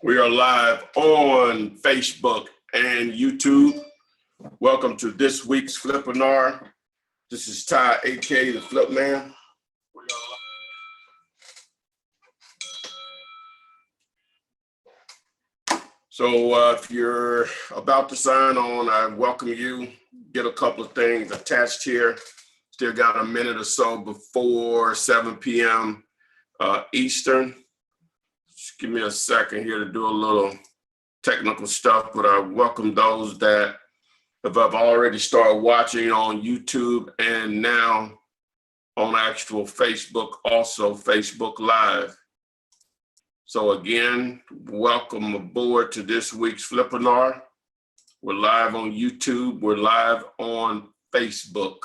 We are live on Facebook and YouTube. Welcome to this week's Flippinar. This is Ty, aka the Flip Man. So if you're about to sign on, I welcome you. Get a couple of things attached here. Still got a minute or so before 7 p.m. Eastern. Just give me a second here to do a little technical stuff, but I welcome those that have already started watching on YouTube and now on actual Facebook, also Facebook Live. So again, welcome aboard to this week's Flippinar. We're live on YouTube, we're live on Facebook.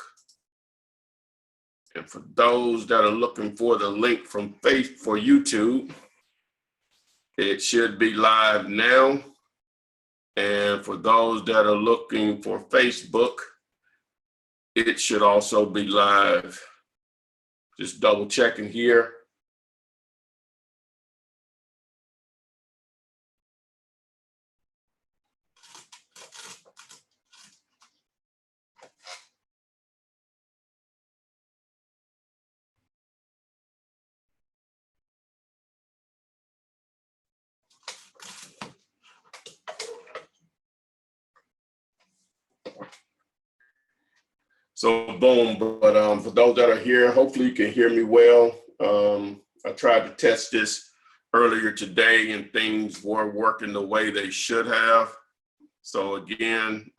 And for those that are looking for the link from Facebook for YouTube, it should be live now. And for those that are looking for Facebook, it should also be live. Just double checking here. So boom, but for those that are here, hopefully you can hear me well. I tried to test this earlier today and things were working the way they should have. So again,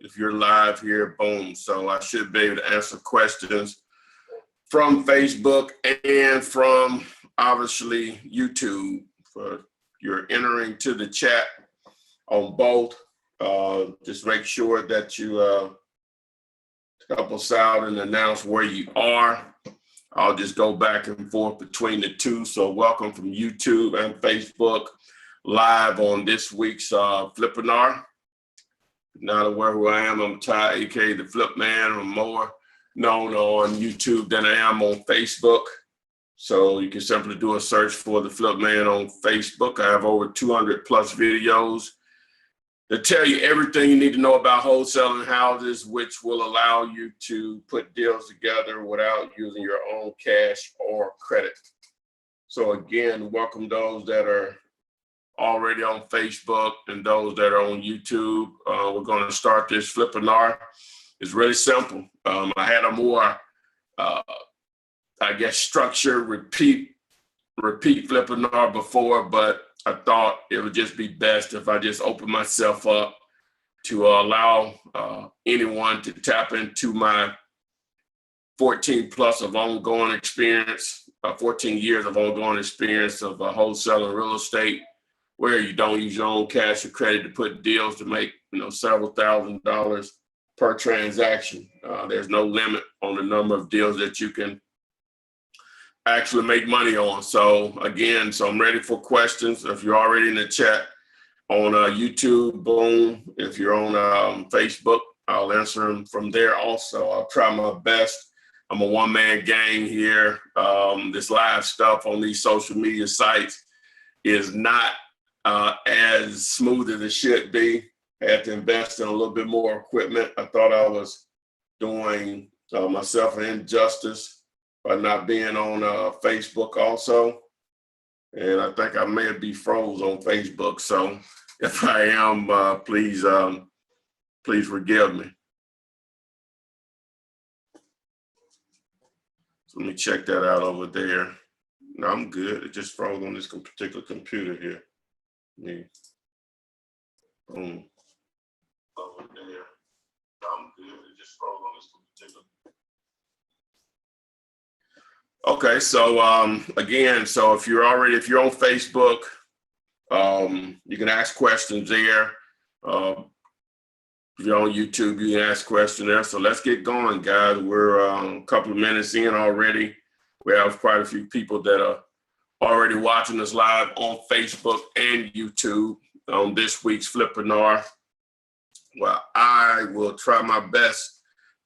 if you're live here, boom. So I should be able to answer questions from Facebook and from obviously YouTube. For you're entering to the chat on both. Just make sure that you help us out and announce where you are. I'll just go back and forth between the two. So welcome from YouTube and Facebook live on this week's Flippinar. Not aware who I am, I'm Ty, aka the Flip Man. I'm more known on YouTube than I am on Facebook. So you can simply do a search for the Flip Man on Facebook. I have over 200 plus videos to tell you everything you need to know about wholesaling houses, which will allow you to put deals together without using your own cash or credit. So again, welcome those that are already on Facebook and those that are on YouTube. We're going to start this Flippinar. It's really simple. I had a more, I guess, structured repeat Flippinar before, but I thought it would just be best if I just open myself up to allow anyone to tap into my 14 plus of ongoing experience, 14 years of ongoing experience of wholesaling real estate, where you don't use your own cash or credit to put deals to make several $1,000s per transaction. There's no limit on the number of deals that you can actually make money on. So again, I'm ready for questions. If you're already in the chat on YouTube, boom. If you're on Facebook, I'll answer them from there also. I'll try my best. I'm a one-man gang here. This live stuff on these social media sites is not as smooth as it should be. I had to invest in a little bit more equipment. I thought I was doing myself an injustice by not being on Facebook also. And I think I may be froze on Facebook. So if I am, please forgive me. So let me check that out over there. No, I'm good. It just froze on this particular computer here. Boom. Over there. I'm good. It just froze on this particular. Okay, so again, so if you're on Facebook, you can ask questions there. If you're on YouTube, you can ask questions there. So let's get going, guys. We're a couple of minutes in already. We have quite a few people that are already watching us live on Facebook and YouTube on this week's Flippinar. Well, I will try my best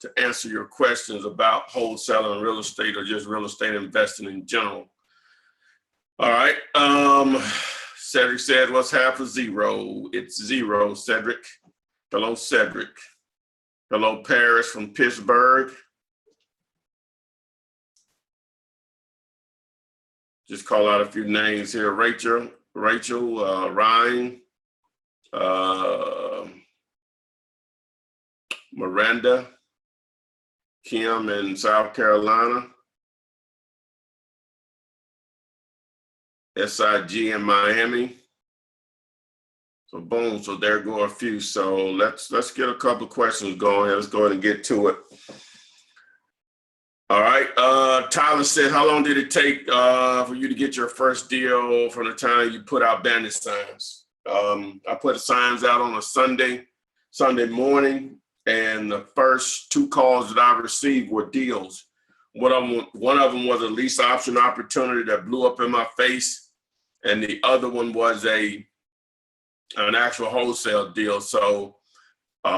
to answer your questions about wholesaling real estate or just real estate investing in general. All right. Cedric said, what's half of zero? It's zero, Cedric. Hello, Cedric. Hello, Paris from Pittsburgh. Just call out a few names here. Rachel, Ryan, Miranda, Kim in South Carolina, SIG in Miami. So boom, so there go a few. So let's get a couple of questions going. Let's go ahead and get to it. All right, Tyler said, how long did it take for you to get your first deal from the time you put out bandit signs? I put the signs out on a Sunday morning, and the first 2 calls that I received were deals. One of them was a lease option opportunity that blew up in my face, and the other one was an actual wholesale deal. So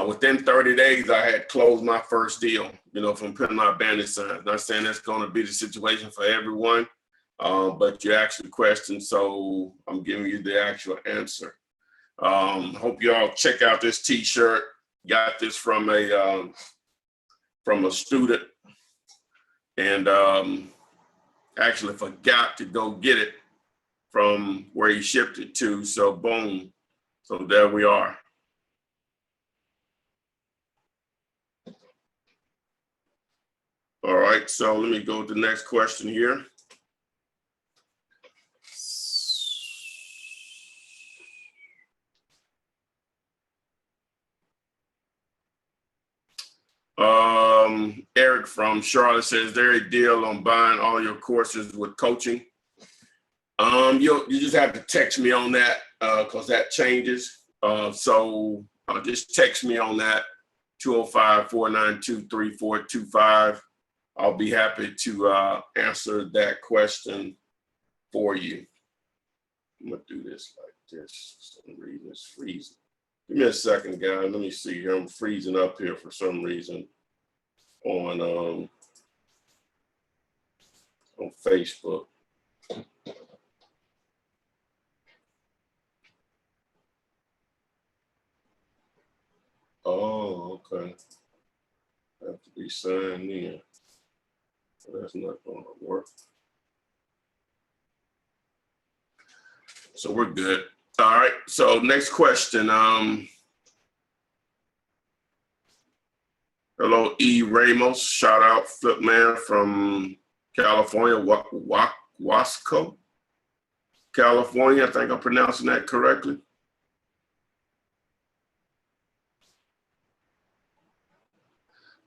within 30 days, I had closed my first deal, from putting out bandit signs. Not saying that's going to be the situation for everyone, but you asked the question, so I'm giving you the actual answer. Hope y'all check out this T-shirt. Got this from a student, and actually forgot to go get it from where he shipped it to. So boom, so there we are. All right, so let me go to the next question here. Eric from Charlotte says, is there a deal on buying all your courses with coaching? You just have to text me on that because that changes. So just text me on that, 205-492-3425. I'll be happy to answer that question for you. I'm gonna do this like this. For some reason it's freezing. Give me a second, guys. Let me see here. I'm freezing up here for some reason on Facebook. Oh, okay. I have to be signed in. That's not going to work. So we're good. All right. So next question. Hello, E. Ramos. Shout out Flippinar from California, Wasco, California. I think I'm pronouncing that correctly.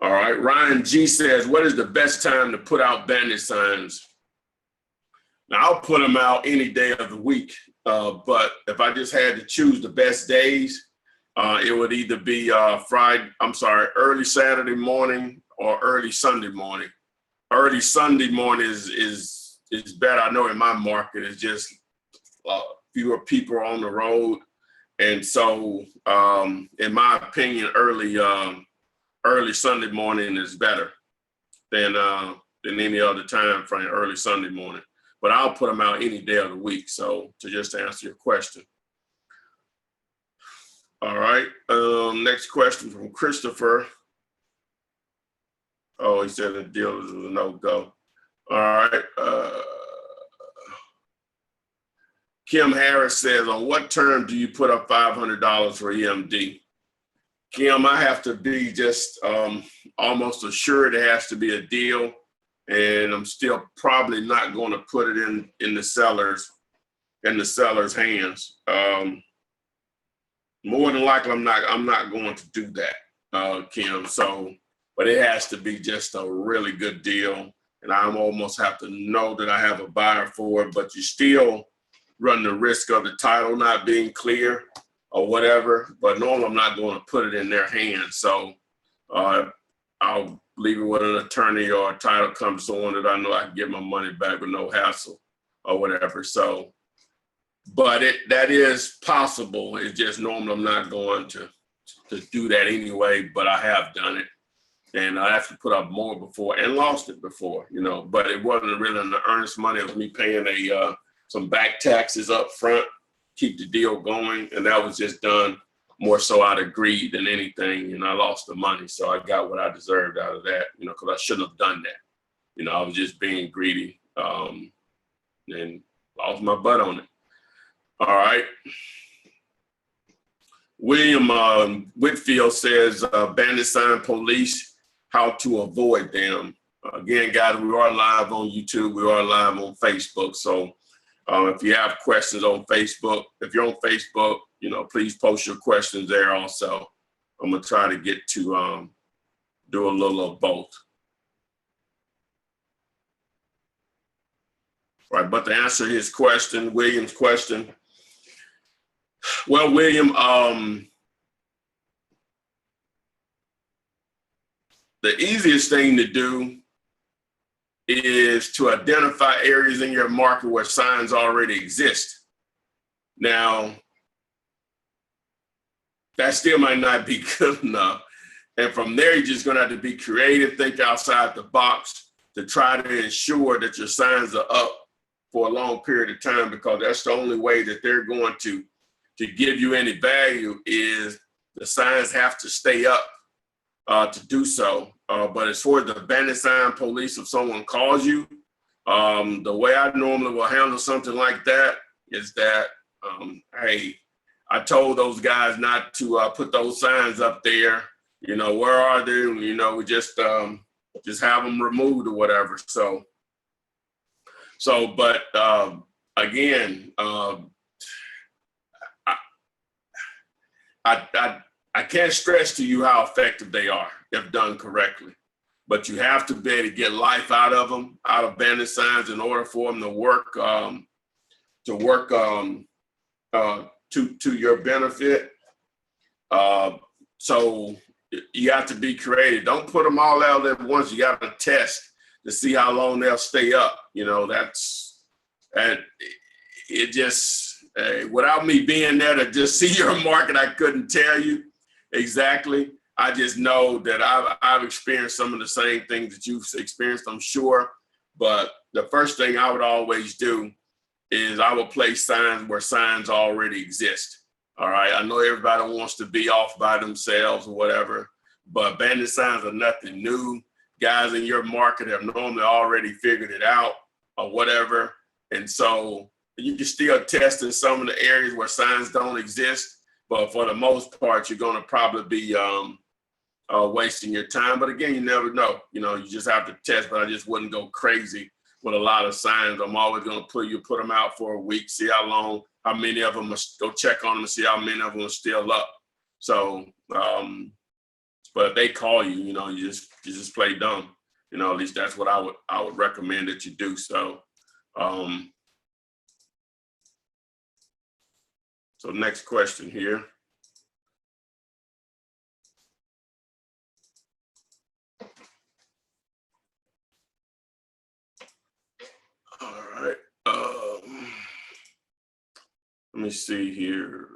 All right, Ryan G says, what is the best time to put out bandit signs? Now, I'll put them out any day of the week, but if I just had to choose the best days, it would either be early Saturday morning or early Sunday morning. Early Sunday morning is better. I know in my market, it's just fewer people on the road. And so, in my opinion, early Sunday morning is better than any other time frame, early Sunday morning. But I'll put them out any day of the week. So just to answer your question. All right, next question from Christopher. Oh, he said the deal is a no-go. All right. Kim Harris says, on what term do you put up $500 for EMD? Kim, I have to be just almost assured it has to be a deal, and I'm still probably not going to put it in the seller's hands. More than likely, I'm not going to do that, Kim. So, but it has to be just a really good deal, and I almost have to know that I have a buyer for it. But you still run the risk of the title not being clear or whatever. But normally, I'm not going to put it in their hands. So I'll leave it with an attorney or a title company, someone that I know I can get my money back with no hassle or whatever. So. But that is possible. It's just normally I'm not going to do that anyway, but I have done it. And I actually put up more before and lost it before, but it wasn't really in the earnest money. It was me paying some back taxes up front keep the deal going. And that was just done more so out of greed than anything. And I lost the money. So I got what I deserved out of that, you know, because I shouldn't have done that. You know, I was just being greedy and lost my butt on it. All right. William Whitfield says, bandit sign police, how to avoid them. Again, guys, we are live on YouTube. We are live on Facebook. So if you have questions on Facebook, if you're on Facebook, you know, please post your questions there also. I'm going to try to get to do a little of both. All right, but to answer his question, William's question, well, William, the easiest thing to do is to identify areas in your market where signs already exist. Now, that still might not be good enough. And from there, you're just gonna have to be creative, think outside the box to try to ensure that your signs are up for a long period of time, because that's the only way that they're going to give you any value is the signs have to stay up to do so. But as far as the bandit sign police, if someone calls you, the way I normally will handle something like that is that, hey, I told those guys not to put those signs up there. You know, where are they? You know, we just have them removed or whatever. But again, I can't stress to you how effective they are if done correctly. But you have to be able to get life out of them, out of bandit signs, in order for them to work to your benefit. So you have to be creative. Don't put them all out at once. You got to test to see how long they'll stay up. You know, and it just, without me being there to just see your market, I couldn't tell you exactly. I just know that I've experienced some of the same things that you've experienced, I'm sure. But the first thing I would always do is I would place signs where signs already exist. All right. I know everybody wants to be off by themselves or whatever, but bandit signs are nothing new. Guys in your market have normally already figured it out or whatever. And so you can still test in some of the areas where signs don't exist, but for the most part, you're going to probably be wasting your time. But again, you never know. You know, you just have to test, but I just wouldn't go crazy with a lot of signs. I'm always going to put them out for a week, see how long, how many of them, go check on them and see how many of them are still up. So, but if they call you, you know, you just play dumb. You know, at least that's what I would recommend that you do. So, so next question here. All right. Let me see here.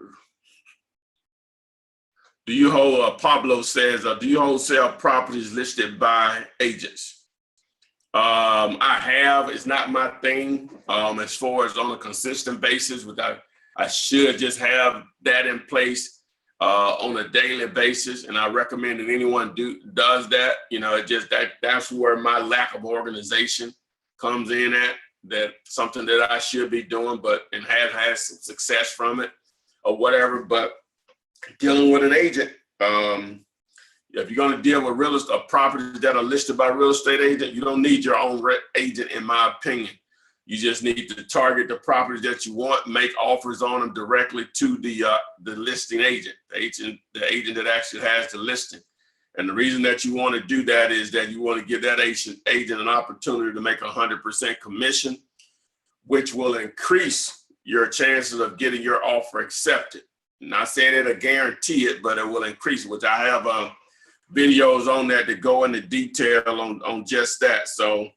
Do you hold, Pablo says, do you wholesale properties listed by agents? I have. It's not my thing as far as on a consistent basis. I should just have that in place on a daily basis, and I recommend that anyone does that. You know, that's where my lack of organization comes in at. That something that I should be doing, and have had some success from it or whatever. But dealing with an agent, if you're going to deal with properties that are listed by real estate agent, you don't need your own agent, in my opinion. You just need to target the properties that you want, make offers on them directly to the listing agent, the agent that actually has the listing. And the reason that you want to do that is that you want to give that agent an opportunity to make 100% commission, which will increase your chances of getting your offer accepted. Not saying it'll guarantee it, but it will increase, which I have videos on that that go into detail on just that. So,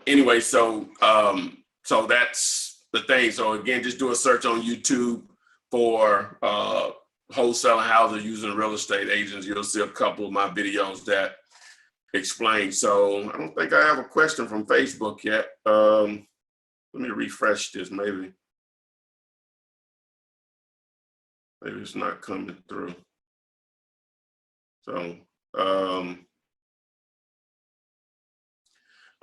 anyway, so that's the thing. So again, just do a search on YouTube for wholesaling houses using real estate agents. You'll see a couple of my videos that explain. So I don't think I have a question from Facebook yet. Let me refresh this. Maybe it's not coming through. So,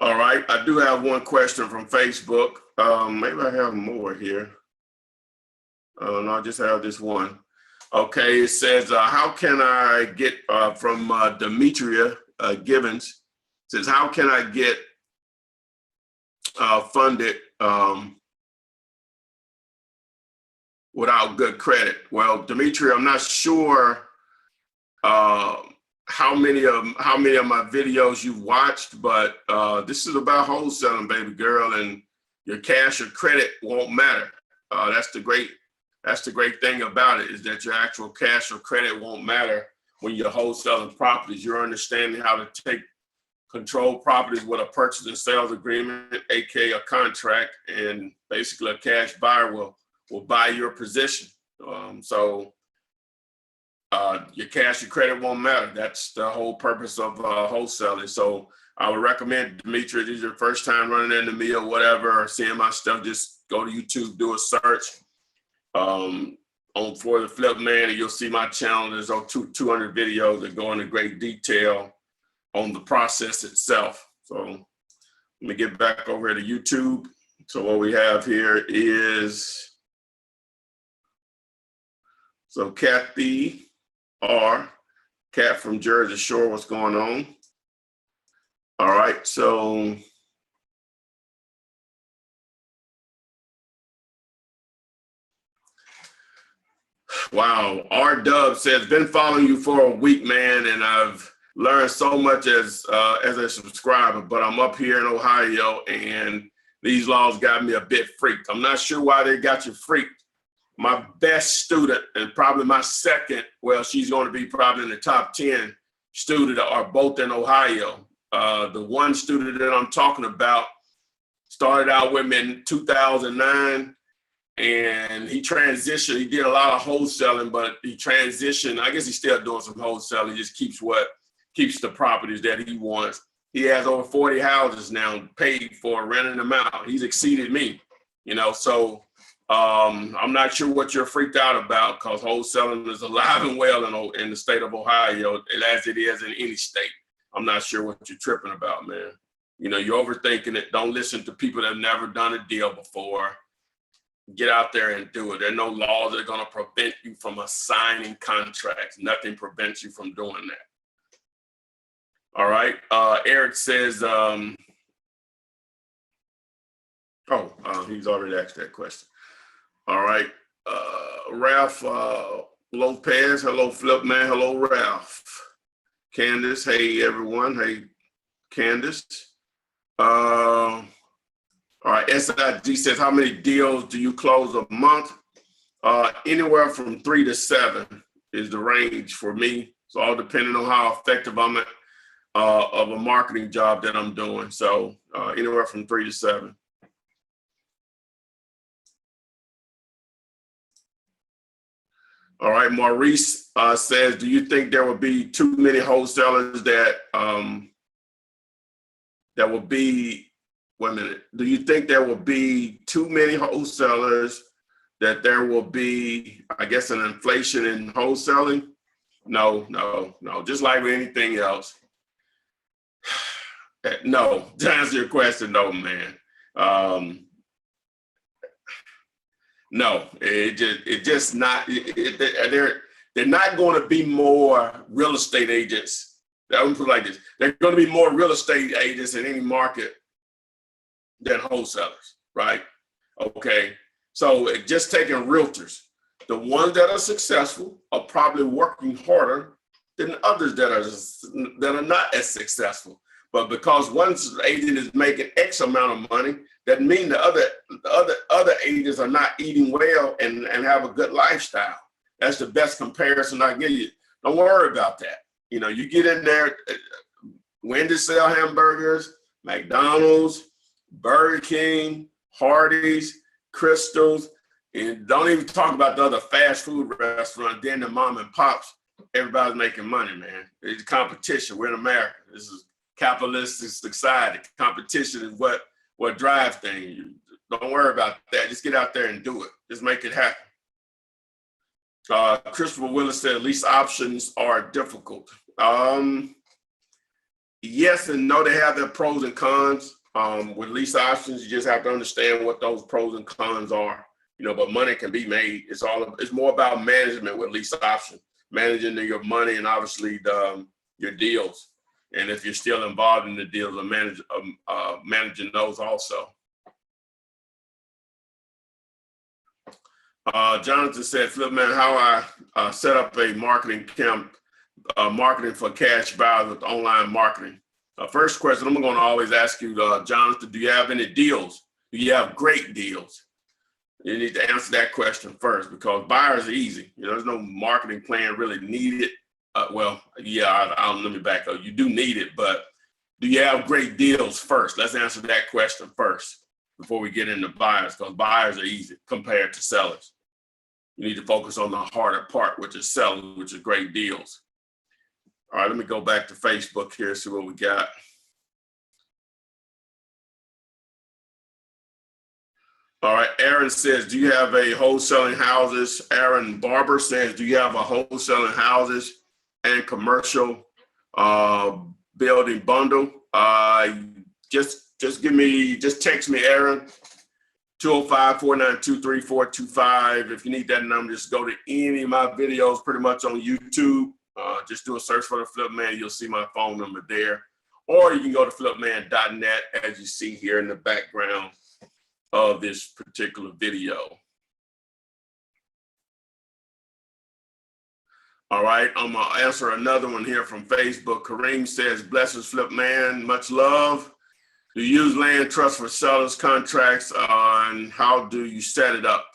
all right, I do have one question from Facebook. Maybe I have more here. No, I just have this one. Okay, it says, how can I get, from Demetria Givens, says, how can I get funded without good credit? Well, Demetria, I'm not sure how many of my videos you've watched, but this is about wholesaling, baby girl, and your cash or credit won't matter. That's the great thing about it, is that your actual cash or credit won't matter when you're wholesaling properties. You're understanding how to take control properties with a purchase and sales agreement, aka a contract, and basically a cash buyer will buy your position. So your cash or credit won't matter. That's the whole purpose of wholesaling. So I would recommend, Demetria, if this is your first time running into me or whatever, or seeing my stuff, just go to YouTube, do a search on For the Flip Man, and you'll see my channel. There's over 200 videos that go into great detail on the process itself. So let me get back over here to YouTube. So what we have here is, so Kathy R, Cat from Jersey Shore, what's going on? All right, so wow, R Dub says, been following you for a week, man, and I've learned so much as a subscriber, but I'm up here in Ohio and these laws got me a bit freaked. I'm not sure why they got you freaked. My best student, and probably my second, well, she's going to be probably in the top 10 student, are both in Ohio. The one student that I'm talking about started out with me in 2009, and he transitioned. He did a lot of wholesaling, but he transitioned. I guess he's still doing some wholesaling. He just keeps the properties that he wants. He has over 40 houses now paid for, renting them out. He's exceeded me, so I'm not sure what you're freaked out about, because wholesaling is alive and well in the state of Ohio, as it is in any state. I'm not sure what you're tripping about, man. You're overthinking it. Don't listen to people that have never done a deal before. Get out there and do it. There are no laws that are going to prevent you from assigning contracts. Nothing prevents you from doing that. All right. Eric says, he's already asked that question. All right. Ralph Lopez, hello, Flip Man. Hello, Ralph. Candace, hey, everyone. Hey, Candace. All right. SIG says, how many deals do you close a month? Anywhere from 3 to 7 is the range for me. So all depending on how effective I'm at of a marketing job that I'm doing. So anywhere from 3 to 7. All right, Maurice says, do you think there will be too many wholesalers that will be, wait a minute, do you think there will be too many wholesalers that there will be, I guess, an inflation in wholesaling? No, just like with anything else. No, to answer your question, no, man. No, they're not going to be more real estate agents. I would put it like this: they're going to be more real estate agents in any market than wholesalers, right? Okay, so just taking realtors, the ones that are successful are probably working harder than others that are not as successful. But because one agent is making X amount of money, that means the other agents are not eating well and have a good lifestyle. That's the best comparison I give you. Don't worry about that. You get in there, Wendy's sell hamburgers, McDonald's, Burger King, Hardee's, Crystals, and don't even talk about the other fast food restaurants. Then the mom and pops, everybody's making money, man. It's competition. We're in America. capitalistic society. Competition is what drives things. Don't worry about that. Just get out there and do it. Just make it happen. Christopher Willis said lease options are difficult. Yes and no, they have their pros and cons. With lease options, you just have to understand what those pros and cons are. But money can be made. It's more about management with lease options, managing your money and obviously your deals. And if you're still involved in the deals, managing those also. Jonathan said, Flipman, how I set up a marketing camp, marketing for cash buyers with online marketing. First question, I'm going to always ask you, Jonathan, do you have any deals? Do you have great deals? You need to answer that question first, because buyers are easy. There's no marketing plan really needed. Let me back up. You do need it, but do you have great deals first? Let's answer that question first before we get into buyers, because buyers are easy compared to sellers. You need to focus on the harder part, which is selling, which is great deals. All right, let me go back to Facebook here, see what we got. All right, Aaron says, do you have a wholesaling houses? Aaron Barber says, do you have a wholesaling houses and commercial building bundle? Just text me, Aaron, 205-492-3425. If you need that number, just go to any of my videos pretty much on YouTube. Just do a search for the Flipman. You'll see my phone number there. Or you can go to flipman.net, as you see here in the background of this particular video. All right, I'm gonna answer another one here from Facebook. Kareem says, blessings, Flipman, much love. Do you use land trust for sellers contracts, and how do you set it up?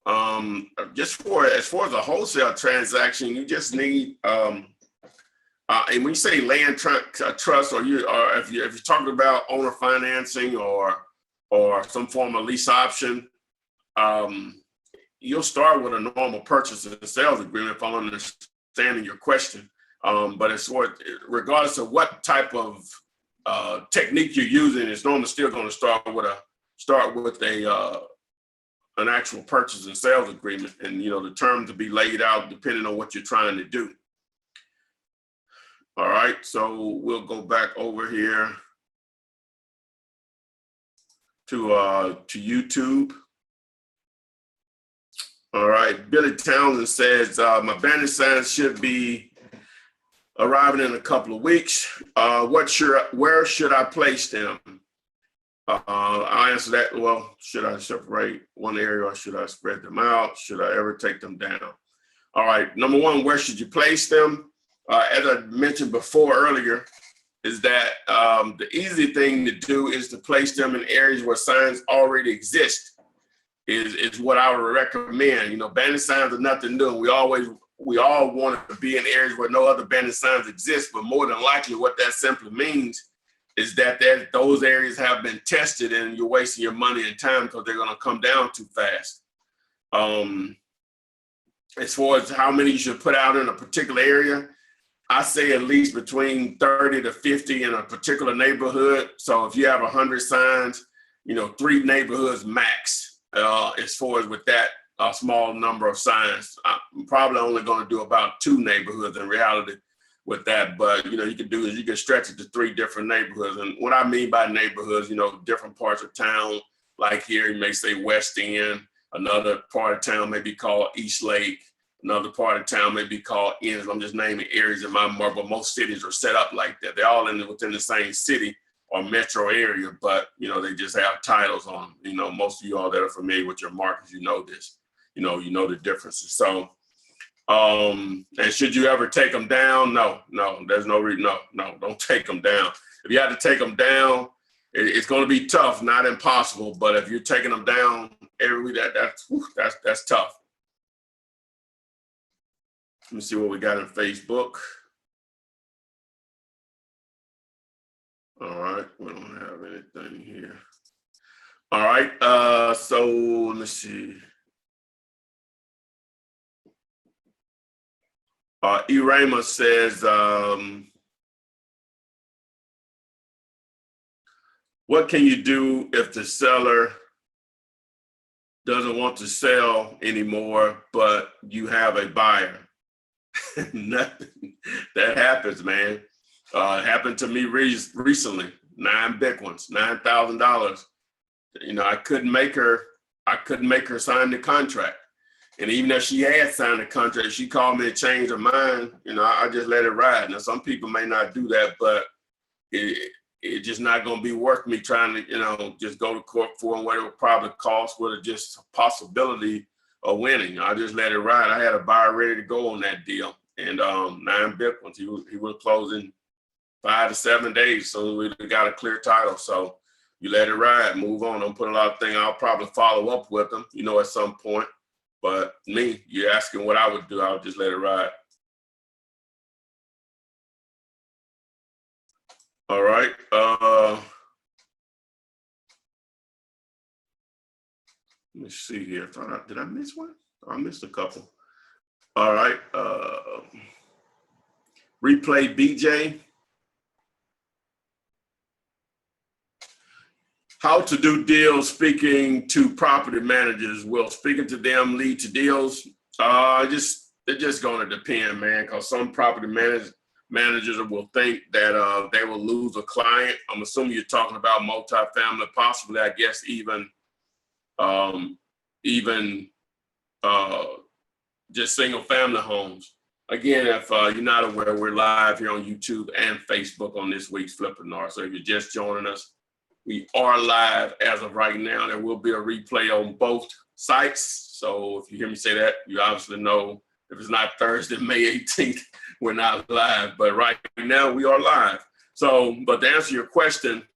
As far as a wholesale transaction, you just need, and when you say land trust, or if you're talking about owner financing or some form of lease option, you'll start with a normal purchase and sales agreement, if I'm understanding your question. But regardless of what type of technique you're using, it's normally still going to start with an actual purchase and sales agreement, and the terms to be laid out depending on what you're trying to do. All right, so we'll go back over here to YouTube. All right, Billy Townsend says, my banner signs should be arriving in a couple of weeks. Where should I place them? I'll answer that. Well, should I separate one area or should I spread them out? Should I ever take them down? All right, number one, where should you place them? As I mentioned earlier, is that the easy thing to do is to place them in areas where signs already exist. Is what I would recommend. Banner signs are nothing new. We all want to be in areas where no other banner signs exist, but more than likely what that simply means is that those areas have been tested and you're wasting your money and time because they're going to come down too fast. As far as how many you should put out in a particular area, I say at least between 30 to 50 in a particular neighborhood. So if you have 100 signs, 3 neighborhoods max. As far as with that small number of signs, I'm probably only going to do about 2 neighborhoods in reality with that. But you can stretch it to 3 different neighborhoods. And what I mean by neighborhoods, different parts of town. Like here, you may say West End. Another part of town may be called East Lake. Another part of town may be called Inns. I'm just naming areas in my market, but most cities are set up like that. They're all within the same city or metro area, but they just have titles on them. Most of you all that are familiar with your markets, this. You know the differences. So, and should you ever take them down? No, there's no reason. No, don't take them down. If you have to take them down, it's going to be tough, not impossible. But if you're taking them down every week, that's tough. Let me see what we got in Facebook. All right, we don't have anything here. All right, so let's see. Irama says, What can you do if the seller doesn't want to sell anymore, but you have a buyer? Nothing. That happens, man. It happened to me recently. 9 big ones, $9,000. You know, I couldn't make her sign the contract. And even if she had signed the contract, she called me and changed her mind. You know, I just let it ride. Now, some people may not do that, but it's just not going to be worth me trying to, you know, just go to court for and what it would probably cost with just a possibility of winning. I just let it ride. I had a buyer ready to go on that deal. And 9 big ones. He was closing 5 to 7 days. So we got a clear title. So you let it ride, move on. Don't put a lot of things. I'll probably follow up with them, you know, at some point. But me, you're asking what I would do. I would just let it ride. All right. Let me see here. Did I miss one? I missed a couple. All right. Replay BJ. How to do deals speaking to property managers. Will speaking to them lead to deals? It's just going to depend, man, because some property managers will think that they will lose a client. I'm assuming you're talking about multifamily, possibly, I guess, even just single family homes. Again, if you're not aware, we're live here on YouTube and Facebook on this week's Flippinar. So if you're just joining us, we are live as of right now. There will be a replay on both sites. So if you hear me say that, you obviously know if it's not Thursday, May 18th, we're not live. But right now we are live. So, but to answer your question,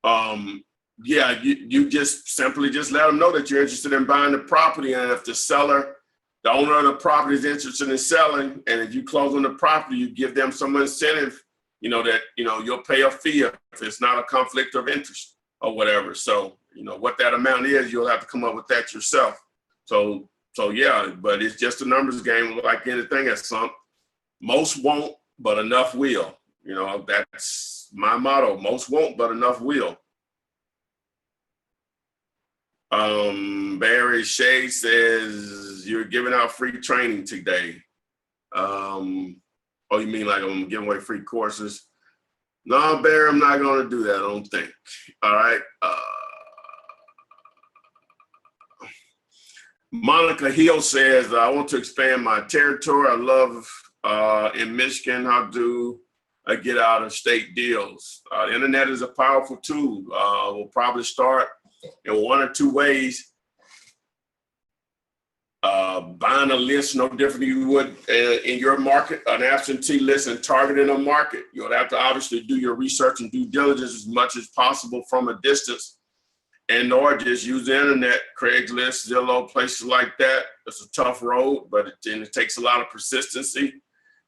yeah, you just simply just let them know that you're interested in buying the property. And if the owner of the property is interested in selling, and if you close on the property, you give them some incentive, you know, that, you know, you'll pay a fee if it's not a conflict of interest or whatever. So, you know, what that amount is, you'll have to come up with that yourself. So yeah, but it's just a numbers game like anything. Most won't, but enough will. You know, that's my motto. Most won't, but enough will. Barry Shea says you're giving out free training today. Oh, you mean like I'm giving away free courses? No, Barry, I'm not going to do that, I don't think. All right. Monica Hill says, I want to expand my territory. I love in Michigan, how do I get out of state deals? The internet is a powerful tool. We'll probably start in 1 or 2 ways. Buying a list no different than you would in your market, an absentee list, and targeting a market. You'll have to obviously do your research and due diligence as much as possible from a distance, and or just use the internet, Craigslist, Zillow, places like that. It's a tough road, but it takes a lot of persistency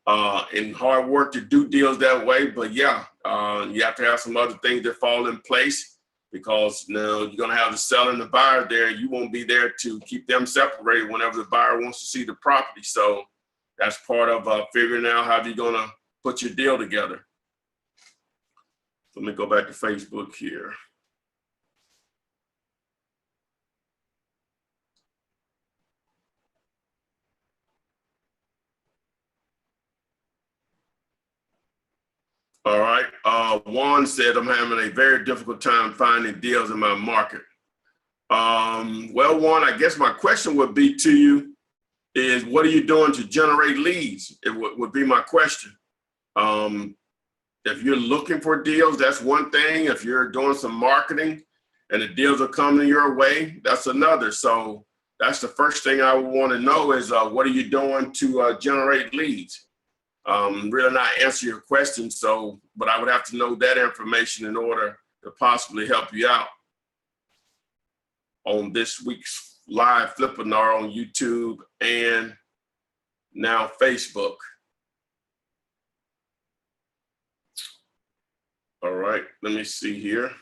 and hard work to do deals that way. But yeah, you have to have some other things that fall in place, because now you're going to have the seller and the buyer there. You won't be there to keep them separated whenever the buyer wants to see the property. So that's part of figuring out how you're going to put your deal together. Let me go back to Facebook here. All right. Juan said, I'm having a very difficult time finding deals in my market. Well, Juan, I guess my question would be to you is, what are you doing to generate leads? It would be my question. If you're looking for deals, that's one thing. If you're doing some marketing and the deals are coming your way, that's another. So that's the first thing I would want to know is, what are you doing to generate leads? Really not answer your question. So, but I would have to know that information in order to possibly help you out on this week's live Flippinar on YouTube and now Facebook. All right, let me see here.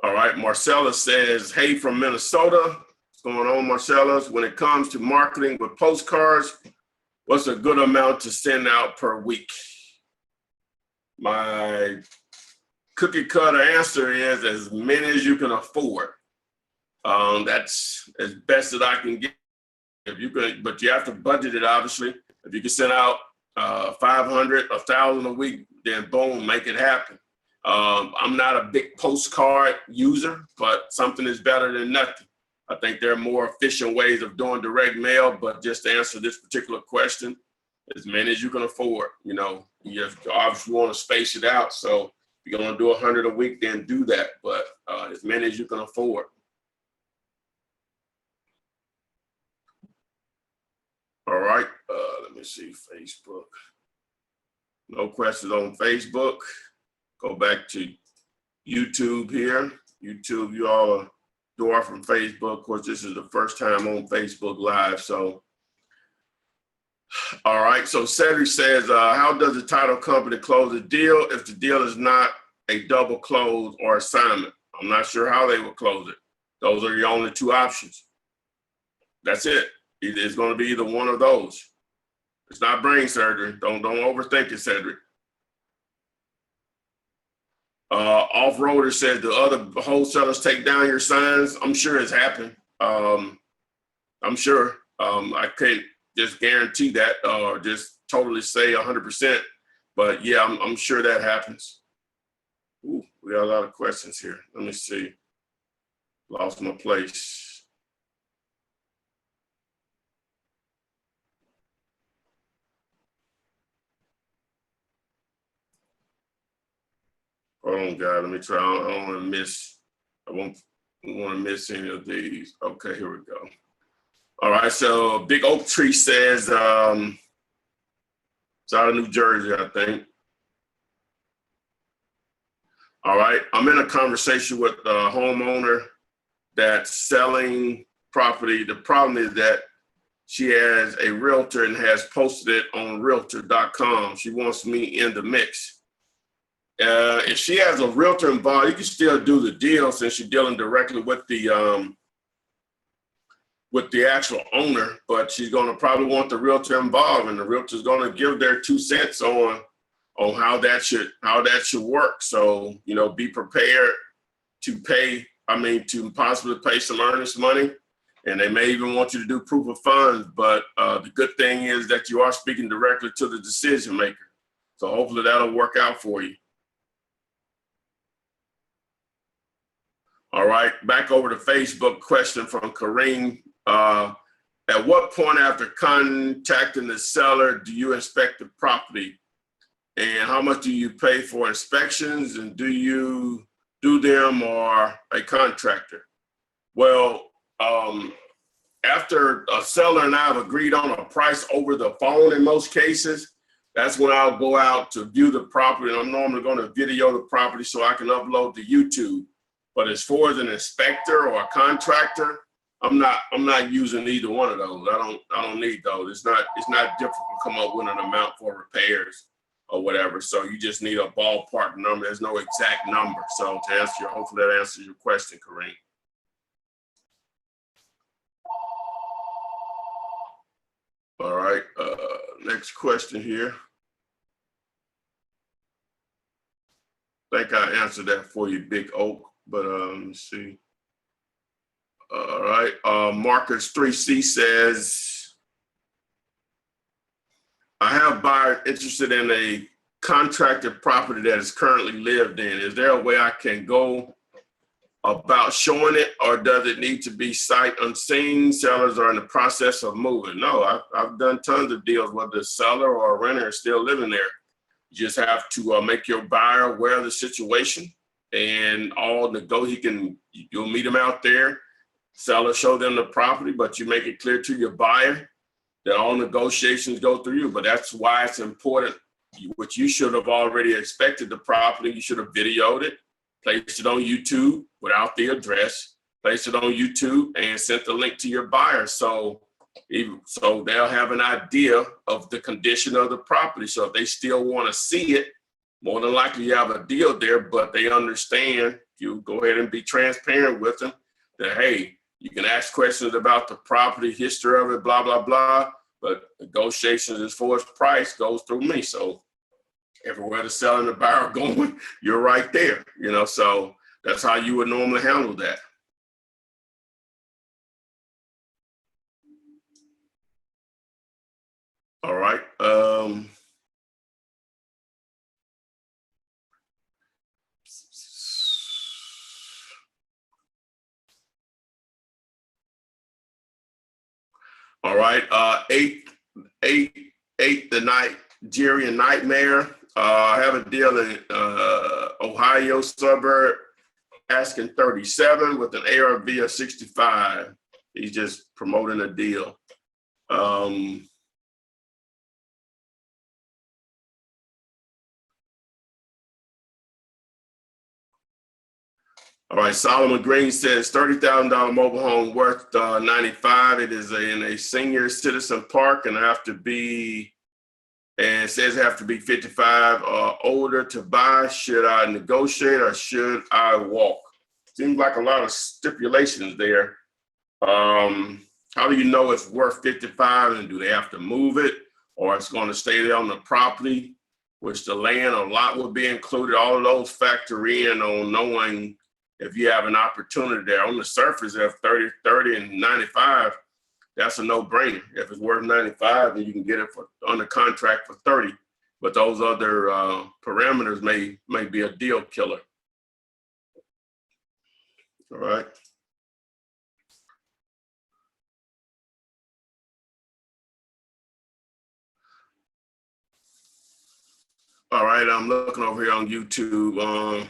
All right, Marcella says, hey, from Minnesota. What's going on, Marcella? When it comes to marketing with postcards, What's a good amount to send out per week? My cookie cutter answer is as many as you can afford. That's as best as I can get. If you can, but you have to budget it, obviously. If you can send out 500, 1,000 a week, then boom, make it happen. I'm not a big postcard user, but something is better than nothing. I think there are more efficient ways of doing direct mail, but just to answer this particular question, as many as you can afford. You know, you obviously want to space it out. So if you're going to do 100 a week, then do that. But as many as you can afford. All right. Let me see. Facebook. No questions on Facebook. Go back to YouTube here. YouTube, you all are door from Facebook. Of course, this is the first time on Facebook Live. So, all right. So Cedric says, how does the title company close a deal if the deal is not a double close or assignment? I'm not sure how they will close it. Those are your only two options. That's it. It's going to be either one of those. It's not brain surgery. Don't overthink it, Cedric. Off-roader says, do other wholesalers take down your signs? I'm sure it's happened. I'm sure. I can't just guarantee that or just totally say 100%. But yeah, I'm sure that happens. Ooh, we got a lot of questions here. Let me see. Lost my place. Hold on, guys. Let me try. I don't want to miss. I won't want to miss any of these. Okay, here we go. All right. So Big Oak Tree says, it's out of New Jersey, I think. All right. I'm in a conversation with a homeowner that's selling property. The problem is that she has a realtor and has posted it on realtor.com. She wants me in the mix. If she has a realtor involved, you can still do the deal since you're dealing directly with the actual owner, but she's going to probably want the realtor involved, and the realtor is going to give their 2 cents on how that should work. So, you know, be prepared to possibly pay some earnest money, and they may even want you to do proof of funds. But the good thing is that you are speaking directly to the decision maker. So hopefully that'll work out for you. All right, back over to Facebook. Question from Kareem. At what point after contacting the seller do you inspect the property? And how much do you pay for inspections? And do you do them or a contractor? Well, after a seller and I have agreed on a price over the phone in most cases, that's when I'll go out to view the property. And I'm normally going to video the property so I can upload to YouTube. But as far as an inspector or a contractor, I'm not using either one of those. I don't need those. It's not difficult to come up with an amount for repairs or whatever. So you just need a ballpark number. There's no exact number. So to answer hopefully that answers your question, Kareem. All right, next question here. I think I answered that for you, Big Oak, but let me see. All right, Marcus 3C says, I have buyer interested in a contracted property that is currently lived in. Is there a way I can go about showing it, or does it need to be sight unseen? Sellers are in the process of moving. No, I've done tons of deals where the seller or a renter is still living there. You just have to make your buyer aware of the situation, and you'll meet them out there. Seller show them the property, but you make it clear to your buyer that all negotiations go through you. But that's why it's important, which you should have already expected the property. You should have videoed it, placed it on YouTube without the address, placed it on YouTube and sent the link to your buyer. So they'll have an idea of the condition of the property. So if they still want to see it, more than likely you have a deal there, but they understand. You go ahead and be transparent with them that, hey, you can ask questions about the property history of it, blah, blah, blah. but negotiations as far as price goes through me. So everywhere the seller and the buyer are going, you're right there, so that's how you would normally handle that. All right. All right. The Nigerian Nightmare. I have a deal in Ohio suburb, asking 37 with an ARV of 65. He's just promoting a deal. All right, Solomon Green says $30,000 mobile home worth 95. It is in a senior citizen park and it says have to be 55 or older to buy. Should I negotiate or should I walk? Seems like a lot of stipulations there. How do you know it's worth 55, and do they have to move it, or it's going to stay there on the property, which the land or lot will be included? All of those factor in on knowing if you have an opportunity there. On the surface, if 30 and 95, that's a no-brainer. If it's worth 95, then you can get it under contract for 30. But those other parameters may be a deal killer. All right. All right, I'm looking over here on YouTube.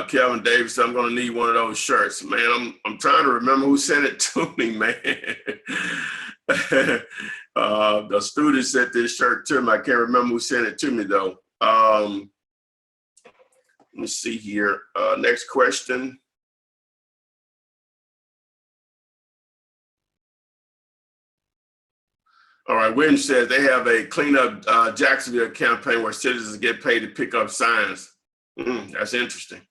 Kevin Davis, I'm going to need one of those shirts, man. I'm trying to remember who sent it to me, man. The student sent this shirt to me. I can't remember who sent it to me though. Let me see here. Next question. All right, William says they have a clean up Jacksonville campaign where citizens get paid to pick up signs. That's interesting.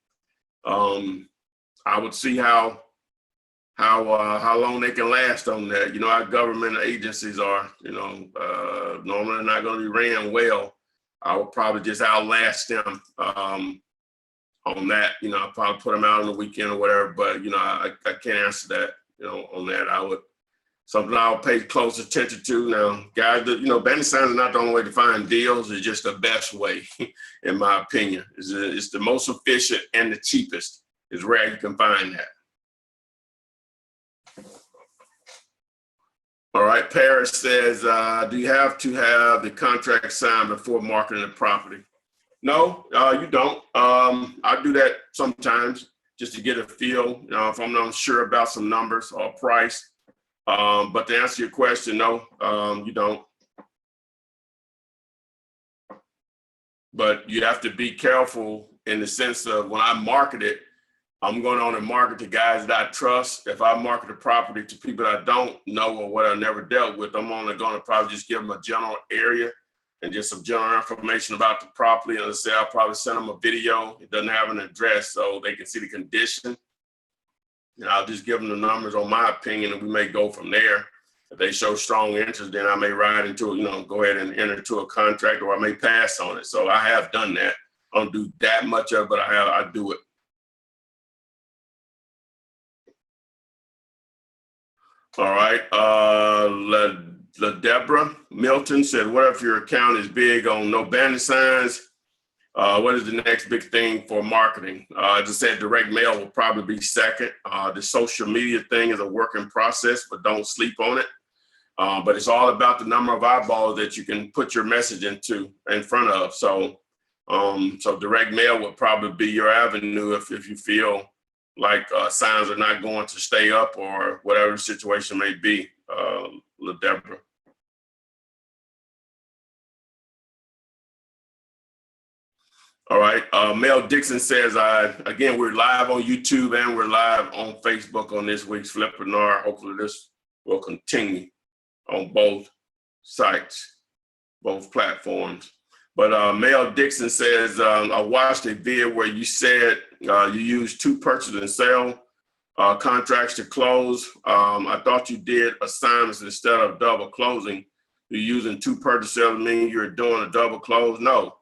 I would see how long they can last on that. Our government agencies are, normally not going to be ran well. I would probably just outlast them on that. I'll probably put them out on the weekend or whatever. But I can't answer that. On that, something I'll pay close attention to. Now, guys, bandit signs are not the only way to find deals. It's just the best way, in my opinion. It's the most efficient and the cheapest. It's rare you can find that. All right, Paris says, do you have to have the contract signed before marketing the property? No, you don't. I do that sometimes just to get a feel, if I'm not sure about some numbers or price. But to answer your question, no, you don't. But you have to be careful in the sense of when I market it, I'm going on and market to guys that I trust. If I market a property to people that I don't know or what I never dealt with, I'm only going to probably just give them a general area and just some general information about the property. And let's say I'll probably send them a video. It doesn't have an address, so they can see the condition. And I'll just give them the numbers on my opinion, and we may go from there. If they show strong interest, then I may ride into it, go ahead and enter into a contract, or I may pass on it. So I have done that. I don't do that much of it, but I do it. All right. Deborah Milton said, what if your account is big on no bandit signs? What is the next big thing for marketing? As I said, direct mail will probably be second. The social media thing is a work in process, but don't sleep on it. But it's all about the number of eyeballs that you can put your message in front of. So direct mail would probably be your avenue if you feel like signs are not going to stay up or whatever the situation may be, Deborah. All right. Mel Dixon says, again, we're live on YouTube and we're live on Facebook on this week's Flippinar. Hopefully this will continue on both sites, both platforms. But Mel Dixon says, I watched a video where you said you used 2 purchase and sale contracts to close. I thought you did assignments instead of double closing. you're using two purchase sales mean you're doing a double close. No,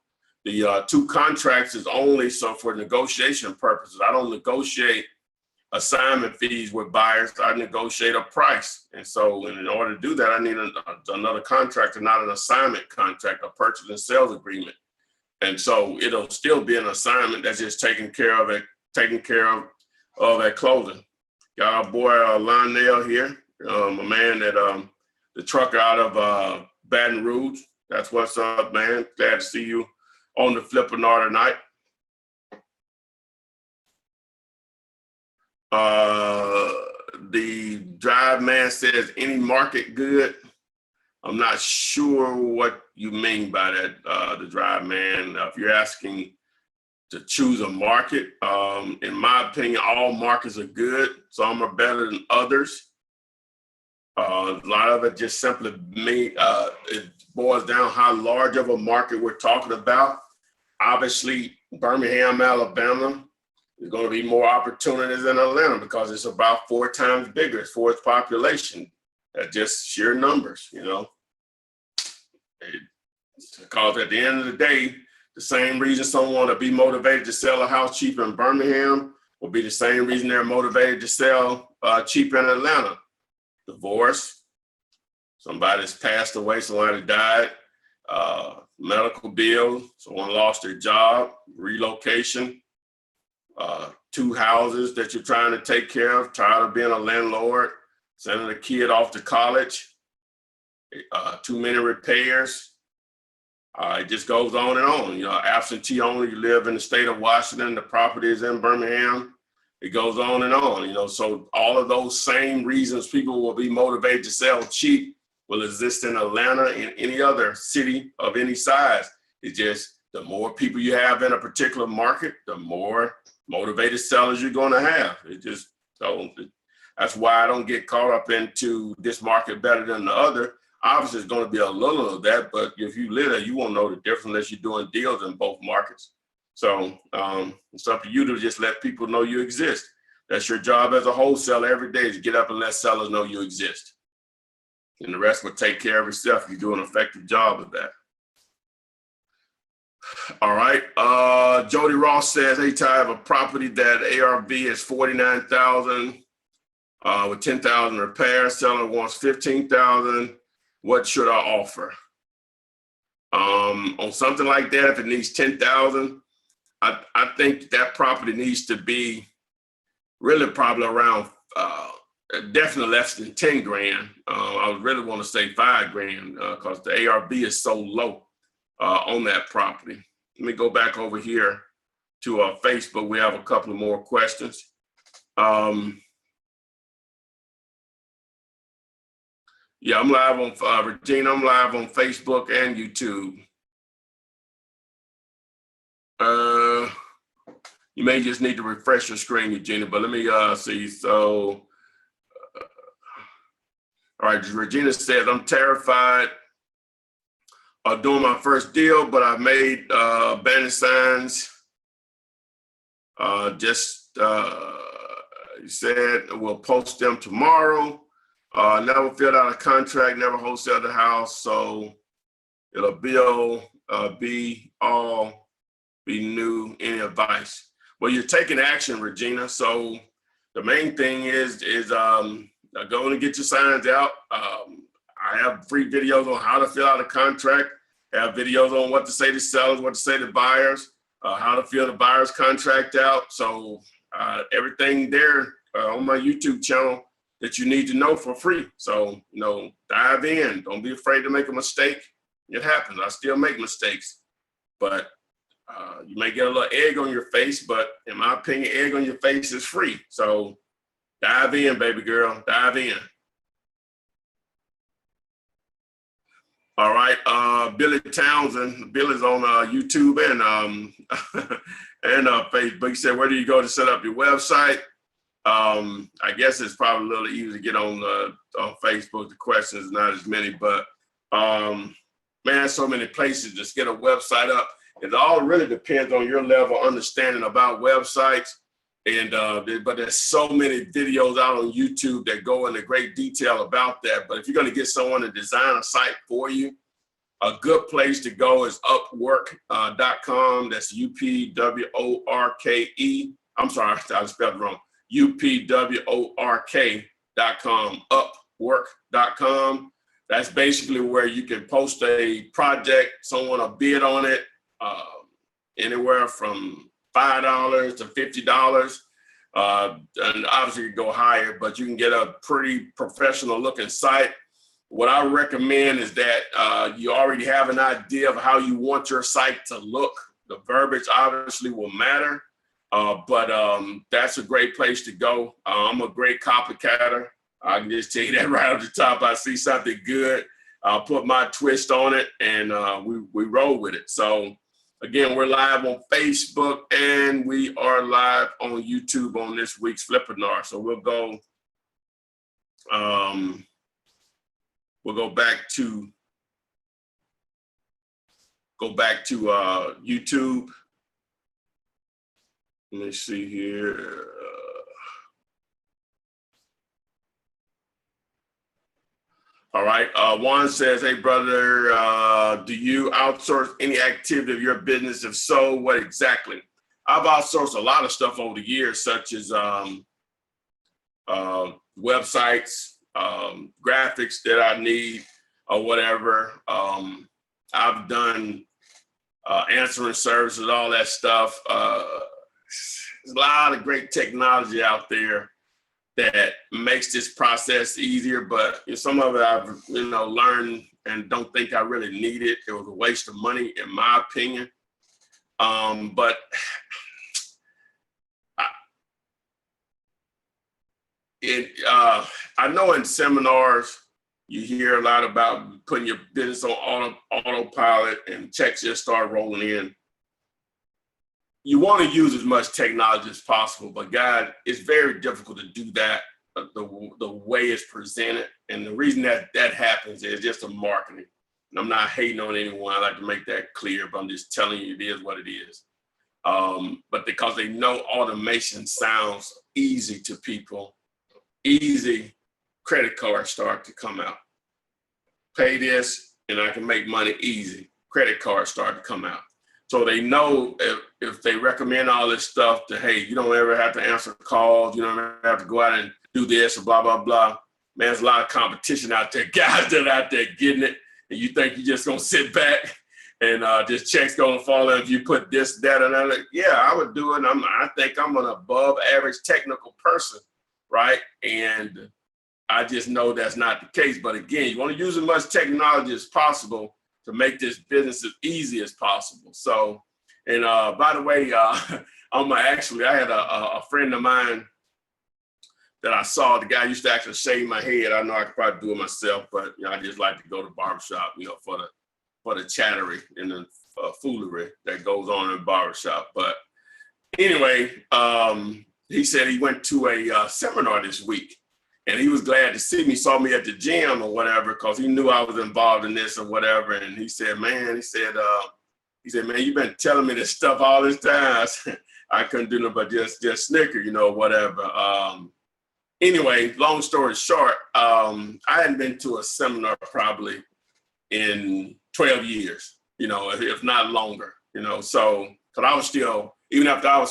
the two contracts is only so for negotiation purposes. I don't negotiate assignment fees with buyers. I negotiate a price. And so in order to do that, I need another contract and not an assignment contract, a purchase and sales agreement. And so it'll still be an assignment that's just taking care of at closing. Got our boy Lionel here, a man that the trucker out of Baton Rouge. That's what's up, man. Glad to see you on the Flippinar tonight. The drive man says any market good. I'm not sure what you mean by that, the drive man. If you're asking to choose a market, in my opinion, all markets are good. Some are better than others. A lot of it just simply it boils down how large of a market we're talking about. Obviously, Birmingham, Alabama, there's going to be more opportunities than Atlanta because it's about 4 times bigger as far as population. That's just sheer numbers, you know. Because at the end of the day, the same reason someone will be motivated to sell a house cheap in Birmingham will be the same reason they're motivated to sell cheap in Atlanta. Divorce, somebody's passed away, somebody died, medical bills, someone lost their job, relocation, 2 houses that you're trying to take care of, tired of being a landlord, sending a kid off to college, too many repairs. It just goes on and on. You know, absentee owner, you live in the state of Washington, the property is in Birmingham. It goes on and on, you know, so all of those same reasons people will be motivated to sell cheap will exist in Atlanta and any other city of any size. It's just the more people you have in a particular market, the more motivated sellers you're going to have. That's why I don't get caught up into this market better than the other. Obviously, it's going to be a little of that, but if you live there, you won't know the difference unless you're doing deals in both markets. So it's up to you to just let people know you exist. That's your job as a wholesaler every day, is to get up and let sellers know you exist. And the rest will take care of itself. You do an effective job of that. All right. Jody Ross says, hey, Ty, I have a property that ARV is $49,000 with 10,000 repairs. Seller wants 15,000. What should I offer? On something like that, if it needs 10,000, I think that property needs to be really probably around definitely less than 10 grand. I would really want to say 5 grand because the ARV is so low on that property. Let me go back over here to Facebook. We have a couple of more questions. Yeah, I'm live on Regina. I'm live on Facebook and YouTube. You may just need to refresh your screen, Regina, but let me see. So, all right, Regina says, I'm terrified of doing my first deal, but I've made banner signs. You said we'll post them tomorrow. Never filled out a contract, never wholesaled the house, so it'll be new. Any advice? Well, you're taking action, Regina. So the main thing is going to get your signs out. I have free videos on how to fill out a contract. I have videos on what to say to sellers, what to say to buyers, how to fill the buyer's contract out. So everything there on my YouTube channel that you need to know for free. So, you know, dive in. Don't be afraid to make a mistake. It happens. I still make mistakes, but you may get a little egg on your face, but in my opinion, egg on your face is free. So dive in, baby girl, dive in. All right, Billy Townsend. Billy's on YouTube and Facebook. He said, where do you go to set up your website? I guess it's probably a little easy to get on Facebook. The questions not as many, but man, so many places to get a website up. It all really depends on your level of understanding about websites And but there's so many videos out on YouTube that go into great detail about that. But if you're going to get someone to design a site for you, a good place to go is upwork.com. That's UPWORKE. I'm sorry, I spelled it wrong. UPWORK.com. Upwork.com. That's basically where you can post a project, someone will bid on it, anywhere from $5 to $50. And obviously you go higher, but you can get a pretty professional looking site. What I recommend is that you already have an idea of how you want your site to look. The verbiage obviously will matter, but that's a great place to go. I'm a great copycatter. I can just tell you that right off the top. I see something good, I'll put my twist on it, and we roll with it. So again, we're live on Facebook and we are live on YouTube on this week's Flippinar. So we'll go back to YouTube. Let me see here. All right. Juan says, hey, brother, do you outsource any activity of your business? If so, what exactly? I've outsourced a lot of stuff over the years, such as websites, graphics that I need or whatever. I've done answering services, all that stuff. There's a lot of great technology out there that makes this process easier, but some of it I've learned and don't think I really need it. It was a waste of money, in my opinion. But I know in seminars you hear a lot about putting your business on autopilot and checks just start rolling in. You want to use as much technology as possible, but God, it's very difficult to do that the way it's presented. And the reason that happens is just the marketing. And I'm not hating on anyone. I like to make that clear, but I'm just telling you it is what it is. But because they know automation sounds easy to people, easy, credit cards start to come out. Pay this and I can make money easy. Credit cards start to come out. So they know if they recommend all this stuff to, hey, you don't ever have to answer calls, you don't ever have to go out and do this or blah, blah, blah. Man, there's a lot of competition out there, guys that are out there getting it, and you think you're just gonna sit back and this check's gonna fall in if you put this, that, and that. Yeah, I would do it. I think I'm an above average technical person, right? And I just know that's not the case. But again, you wanna use as much technology as possible to make this business as easy as possible. So, and by the way, I had a friend of mine that I saw. The guy used to actually shave my head. I know I could probably do it myself, but I just like to go to the barbershop, for the chattery and the foolery that goes on in the barbershop. But anyway, he said he went to a seminar this week. And he was glad to see me, saw me at the gym or whatever, because he knew I was involved in this or whatever. And he said, man, you've been telling me this stuff all this time. I couldn't do nothing but just snicker, whatever. Anyway, long story short, I hadn't been to a seminar probably in 12 years, if not longer, so, because I was still, even after I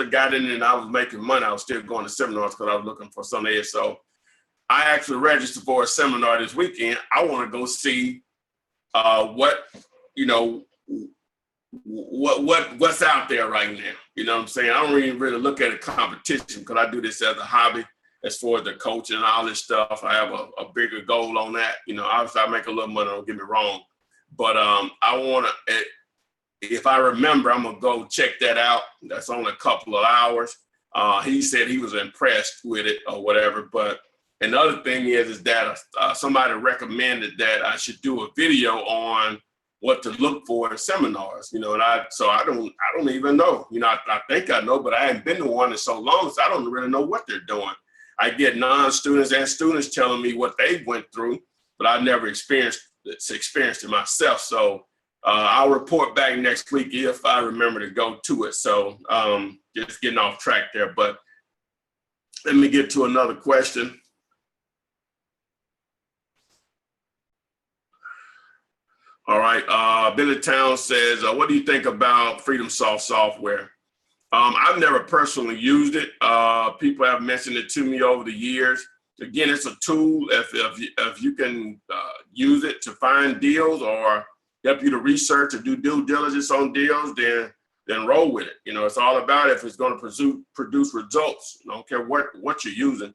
got in and I was making money, I was still going to seminars because I was looking for some edge. So I actually registered for a seminar this weekend. I want to go see what's out there right now. You know what I'm saying? I don't even really look at a competition because I do this as a hobby as far as the coaching and all this stuff. I have a bigger goal on that. Obviously I make a little money, don't get me wrong. But I want to, if I remember, I'm going to go check that out. That's only a couple of hours. He said he was impressed with it or whatever, but and the other thing is that somebody recommended that I should do a video on what to look for in seminars, and I don't even know, I think I know, but I haven't been to one in so long, so I don't really know what they're doing. I get non-students and students telling me what they went through, but I've never experienced it myself. So I'll report back next week if I remember to go to it. So just getting off track there, but Let me get to another question. All right, Billy Town says, what do you think about Freedom Soft software? I've never personally used it. People have mentioned it to me over the years. Again, it's a tool. If you can use it to find deals or help you to research or do due diligence on deals, then roll with it. You know, it's all about if it's going to produce results. I don't care what you're using.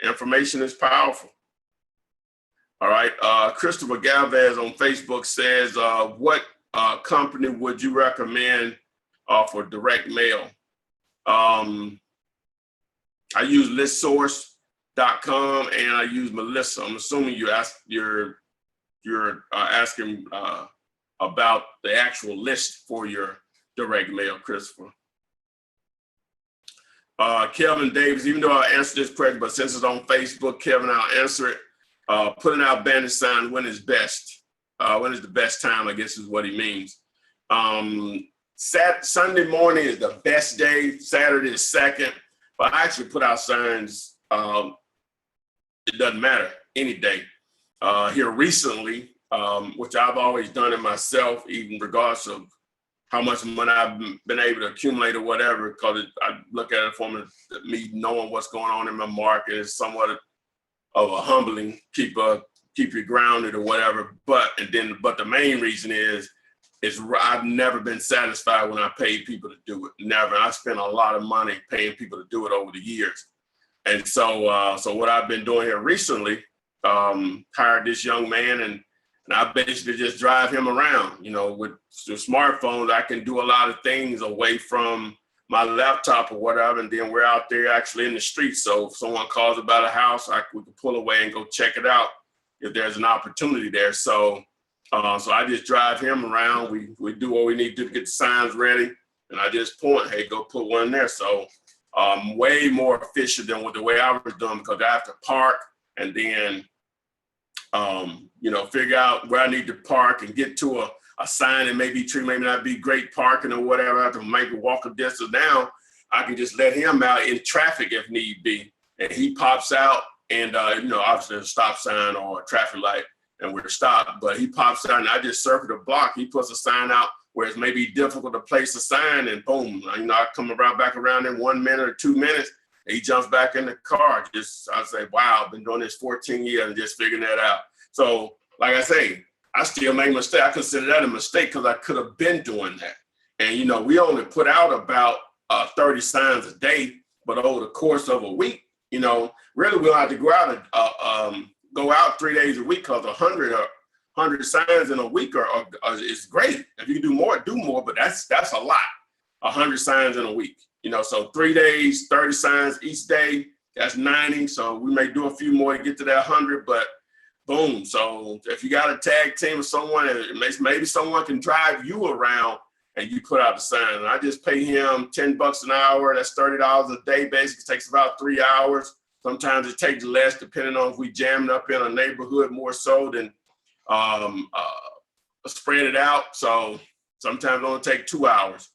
Information is powerful. All right, Christopher Galvez on Facebook says, what company would you recommend for direct mail? I use listsource.com and I use Melissa. I'm assuming you're asking about the actual list for your direct mail, Christopher. Kevin Davis, even though I answered this question, but since it's on Facebook, Kevin, I'll answer it. Putting out banner signs when is best. When is the best time, I guess is what he means. Sunday morning is the best day. Saturday is second. But I actually put out signs, it doesn't matter, any day. Here recently, which I've always done it myself, even regardless of how much money I've been able to accumulate or whatever, because I look at it from me knowing what's going on in my market is somewhat of a humbling, keep you grounded or whatever. But the main reason is I've never been satisfied when I paid people to do it. Never. I spent a lot of money paying people to do it over the years. And so what I've been doing here recently, hired this young man and I basically just drive him around. You know, with the smartphones, I can do a lot of things away from my laptop or whatever, and then we're out there actually in the street. So if someone calls about a house, we can pull away and go check it out if there's an opportunity there. So I just drive him around. We do what we need to do to get the signs ready, and I just point, hey, go put one there. So way more efficient than the way I was doing, because I have to park and then figure out where I need to park and get to a sign that may be true, maybe not be great parking or whatever. I have to make a walk a distance. Now I can just let him out in traffic if need be, and he pops out and obviously a stop sign or a traffic light and we're stopped, but he pops out and I just circle the block. He puts a sign out where it's maybe difficult to place a sign, and boom, I come back around in 1 minute or 2 minutes. And he jumps back in the car. I say, wow, I've been doing this 14 years and just figuring that out. So like I say, I still make a mistake. I consider that a mistake because I could have been doing that. And, we only put out about 30 signs a day, but over the course of a week, really we'll have to go out 3 days a week, because 100 signs in a week is great. If you can do more, but that's a lot, 100 signs in a week. So 3 days, 30 signs each day, that's 90. So we may do a few more to get to that 100, but boom. So if you got a tag team with someone, maybe someone can drive you around and you put out the sign. And I just pay him $10 an hour. That's $30 a day. Basically, it takes about 3 hours. Sometimes it takes less, depending on if we jamming up in a neighborhood more so than spread it out. So sometimes it only take 2 hours.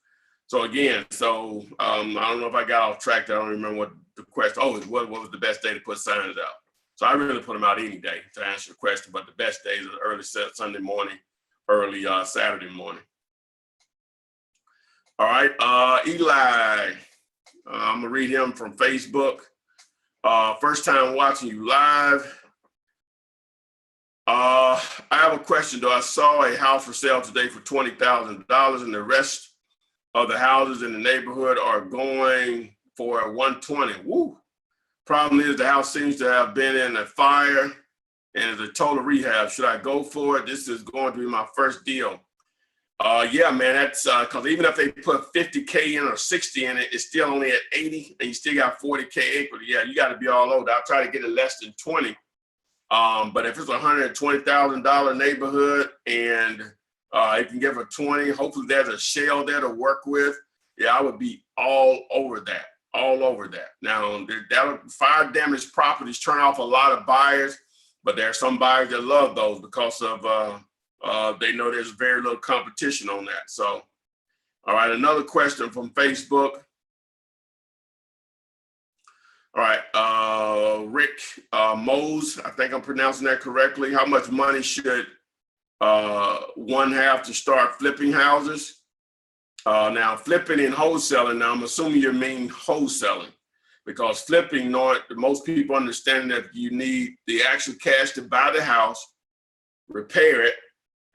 So again, I don't know if I got off track. I don't remember what the question. What was the best day to put signs out? So I really put them out any day to answer your question, but the best days are early Sunday morning, early Saturday morning. All right, Eli, I'm gonna read him from Facebook. First time watching you live. I have a question though. I saw a house for sale today for $20,000 and the rest of the houses in the neighborhood are going for $120,000. Woo. Problem is the house seems to have been in a fire and is a total rehab. Should I go for it? This is going to be my first deal. Yeah, man, that's because even if they put 50K in or 60 in it, it's still only at 80 and you still got 40K equity. Yeah, you got to be all over. I'll try to get it less than 20. But if it's a $120,000 neighborhood and you can give her 20, hopefully there's a shell there to work with. Yeah, I would be all over that. Now, fire damaged properties turn off a lot of buyers, but there are some buyers that love those because of they know there's very little competition on that. So, all right, another question from Facebook. All right, Rick Mose, I think I'm pronouncing that correctly. How much money should one have to start flipping houses? Now, flipping and wholesaling, now I'm assuming you mean wholesaling, because flipping, most people understand that you need the actual cash to buy the house, repair it,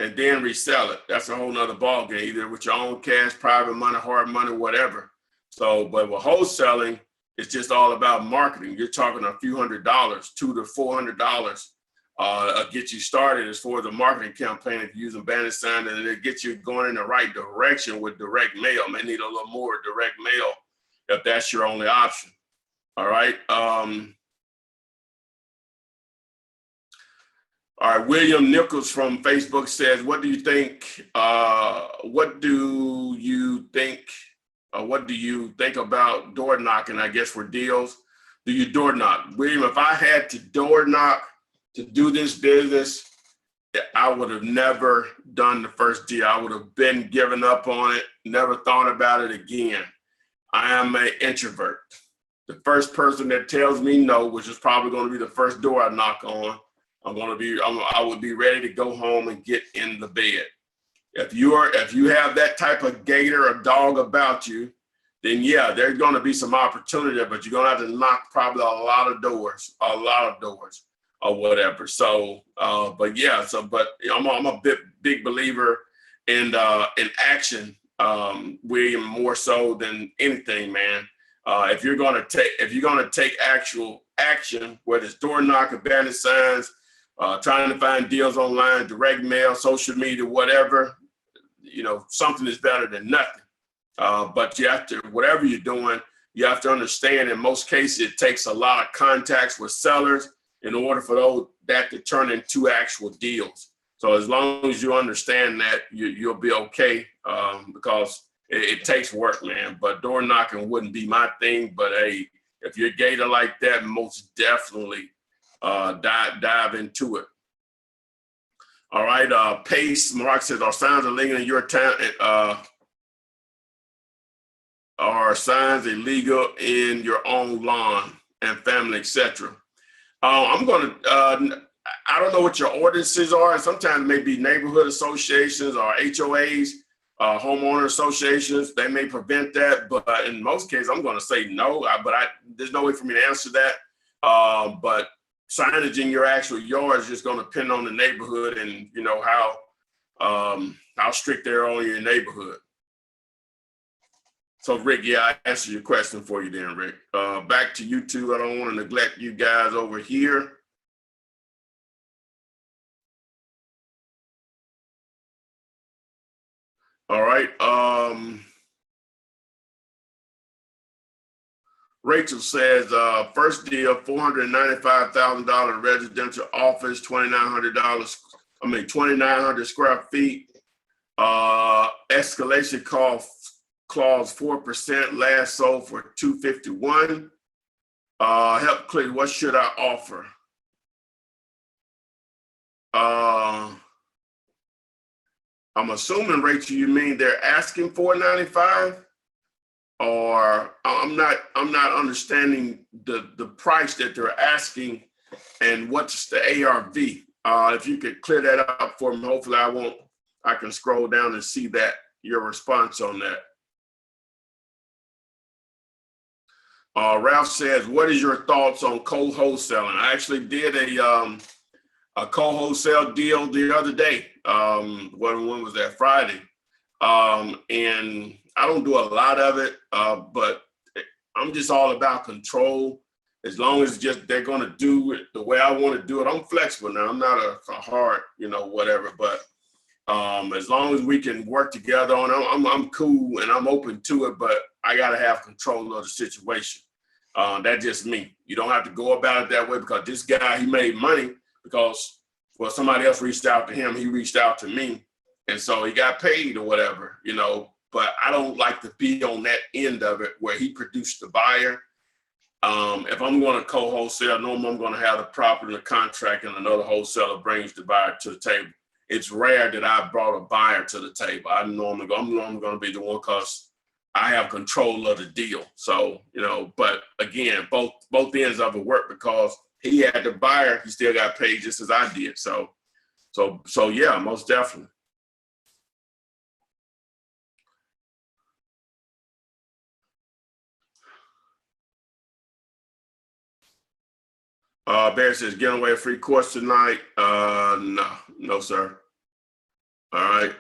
and then resell it. That's a whole nother ballgame, either with your own cash, private money, hard money, whatever. So, but with wholesaling, it's just all about marketing. You're talking a few $100s, $200 to $400, get you started as far as the marketing campaign. If you're using banner sign, and it gets you going in the right direction with direct mail. May need a little more direct mail if that's your only option. All right. All right. William Nichols from Facebook says, "What do you think? What do you think about door knocking? I guess for deals, do you door knock, William? If I had to door knock to do this business, I would have never done the first deal. I would have been giving up on it, never thought about it again. I am an introvert. The first person that tells me no, which is probably going to be the first door I knock on, I would be ready to go home and get in the bed. If you have that type of gator or dog about you, then yeah, there's going to be some opportunity there, but you're going to have to knock probably a lot of doors or whatever. So, but yeah, but I'm a big believer in action, William, more so than anything, man. If you're going to take actual action, whether it's door knocking, banner signs, trying to find deals online, direct mail, social media, whatever, something is better than nothing. But you have to, whatever you're doing, you have to understand in most cases, it takes a lot of contacts with sellers in order for that to turn into actual deals. So as long as you understand that, you'll be okay, because it takes work, man. But door knocking wouldn't be my thing. But hey, if you're a gator like that, most definitely dive into it. All right, Pace Mark says, "Are signs illegal in your town? Are signs illegal in your own lawn and family, etc.?" I'm gonna. I don't know what your ordinances are. Sometimes it may be neighborhood associations or HOAs, homeowner associations. They may prevent that, but in most cases, I'm going to say no. There's no way for me to answer that. But signage in your actual yard is just going to depend on the neighborhood and how strict they're on your neighborhood. So Rick, yeah, I answered your question for you then, Rick. Back to YouTube. I don't want to neglect you guys over here. All right. Rachel says, first deal, $495,000 residential office, $2,900. 2,900 square feet. Escalation clause 4%. Last sold for $251. Help clear. What should I offer? I'm assuming, Rachel, you mean they're asking $495, or I'm not understanding the price that they're asking and what's the ARV. If you could clear that up for me, hopefully I can scroll down and see that, your response on that. Ralph says, "What is your thoughts on co-wholesaling?" I actually did a co-wholesale deal the other day. When was that? Friday. And I don't do a lot of it, but I'm just all about control. As long as they're going to do it the way I want to do it. I'm flexible now. I'm not a hard, whatever. But as long as we can work together on it, I'm cool and I'm open to it. But I got to have control of the situation. That's just me. You don't have to go about it that way, because this guy, he made money because somebody else reached out to him. He reached out to me, and so he got paid or whatever, But I don't like to be on that end of it where he produced the buyer. If I'm going to co-wholesale, normally I'm going to have the property, the contract, and another wholesaler brings the buyer to the table. It's rare that I brought a buyer to the table. I'm normally going to be the one, because I have control of the deal. So, you know, but again, both ends of it work because he had the buyer, he still got paid just as I did. So yeah, most definitely. Bear says, giving away a free course tonight. No, sir. All right.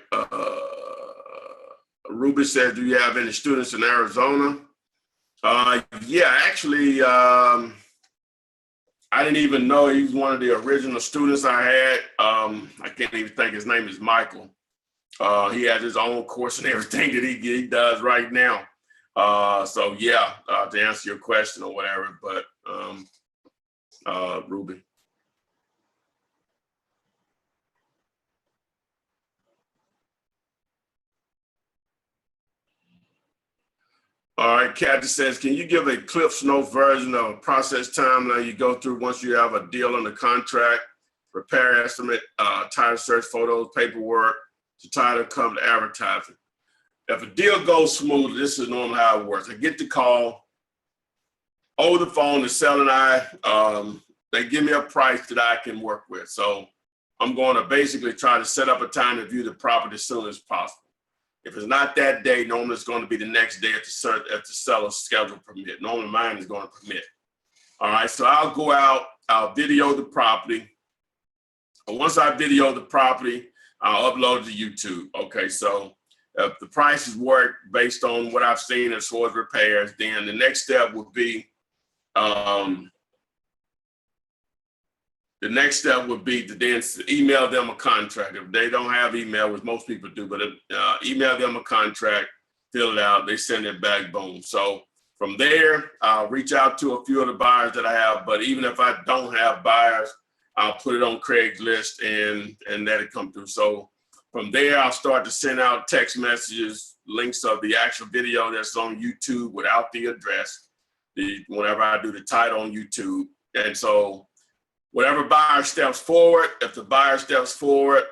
Ruby says, do you have any students in Arizona? Yeah, actually, I didn't even know he was one of the original students I had. I can't even think his name is Michael. He has his own course and everything that he does right now. So yeah, to answer your question or whatever, but Ruby. All right, Kathy says, can you give a Cliff's Notes version of a process timeline you go through once you have a deal on the contract, repair estimate, title search, photos, paperwork, to title come to advertising? If a deal goes smooth, this is normally how it works. I get the call, over the phone, the seller and I, they give me a price that I can work with. So I'm going to basically try to set up a time to view the property as soon as possible. If it's not that day, normally it's going to be the next day if the seller's schedule permit. Normally mine is going to permit. All right, so I'll go out, I'll video the property. And once I video the property, I'll upload it to YouTube. Okay, so if the prices work based on what I've seen as far as repairs, then the next step would be to then email them a contract. If they don't have email, which most people do, but email them a contract, fill it out, they send it back, boom. So from there, I'll reach out to a few of the buyers that I have, but even if I don't have buyers, I'll put it on Craigslist and let it come through. So from there, I'll start to send out text messages, links of the actual video that's on YouTube without the address, whenever I do the title on YouTube. And so whatever buyer steps forward, if the buyer steps forward,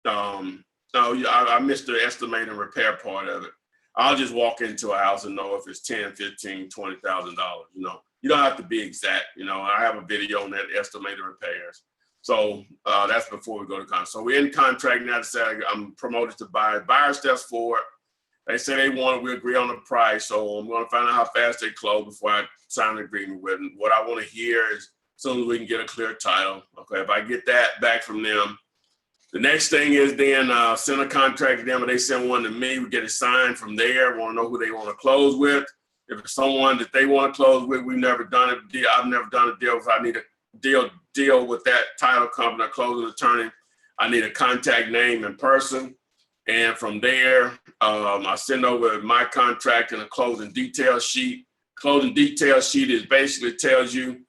I missed the estimate and repair part of it. I'll just walk into a house and know if it's $10,000, $15,000, $20,000. You know, you don't have to be exact. You know, I have a video on that estimated repairs. So that's before we go to contract. So we're in contract now to say I'm promoted to buyer. Buyer steps forward. They say they want it. We agree on the price. So I'm going to find out how fast they close before I sign an agreement with them. What I want to hear is, as soon as we can get a clear title. Okay, if I get that back from them, the next thing is then send a contract to them, or they send one to me. We get it signed from there. Want to know who they want to close with. If it's someone that they want to close with, we've never done it. I've never done a deal. If I need a deal with that title company, a closing attorney, I need a contact name in person. And from there, I send over my contract and a closing detail sheet. Closing detail sheet is basically tells you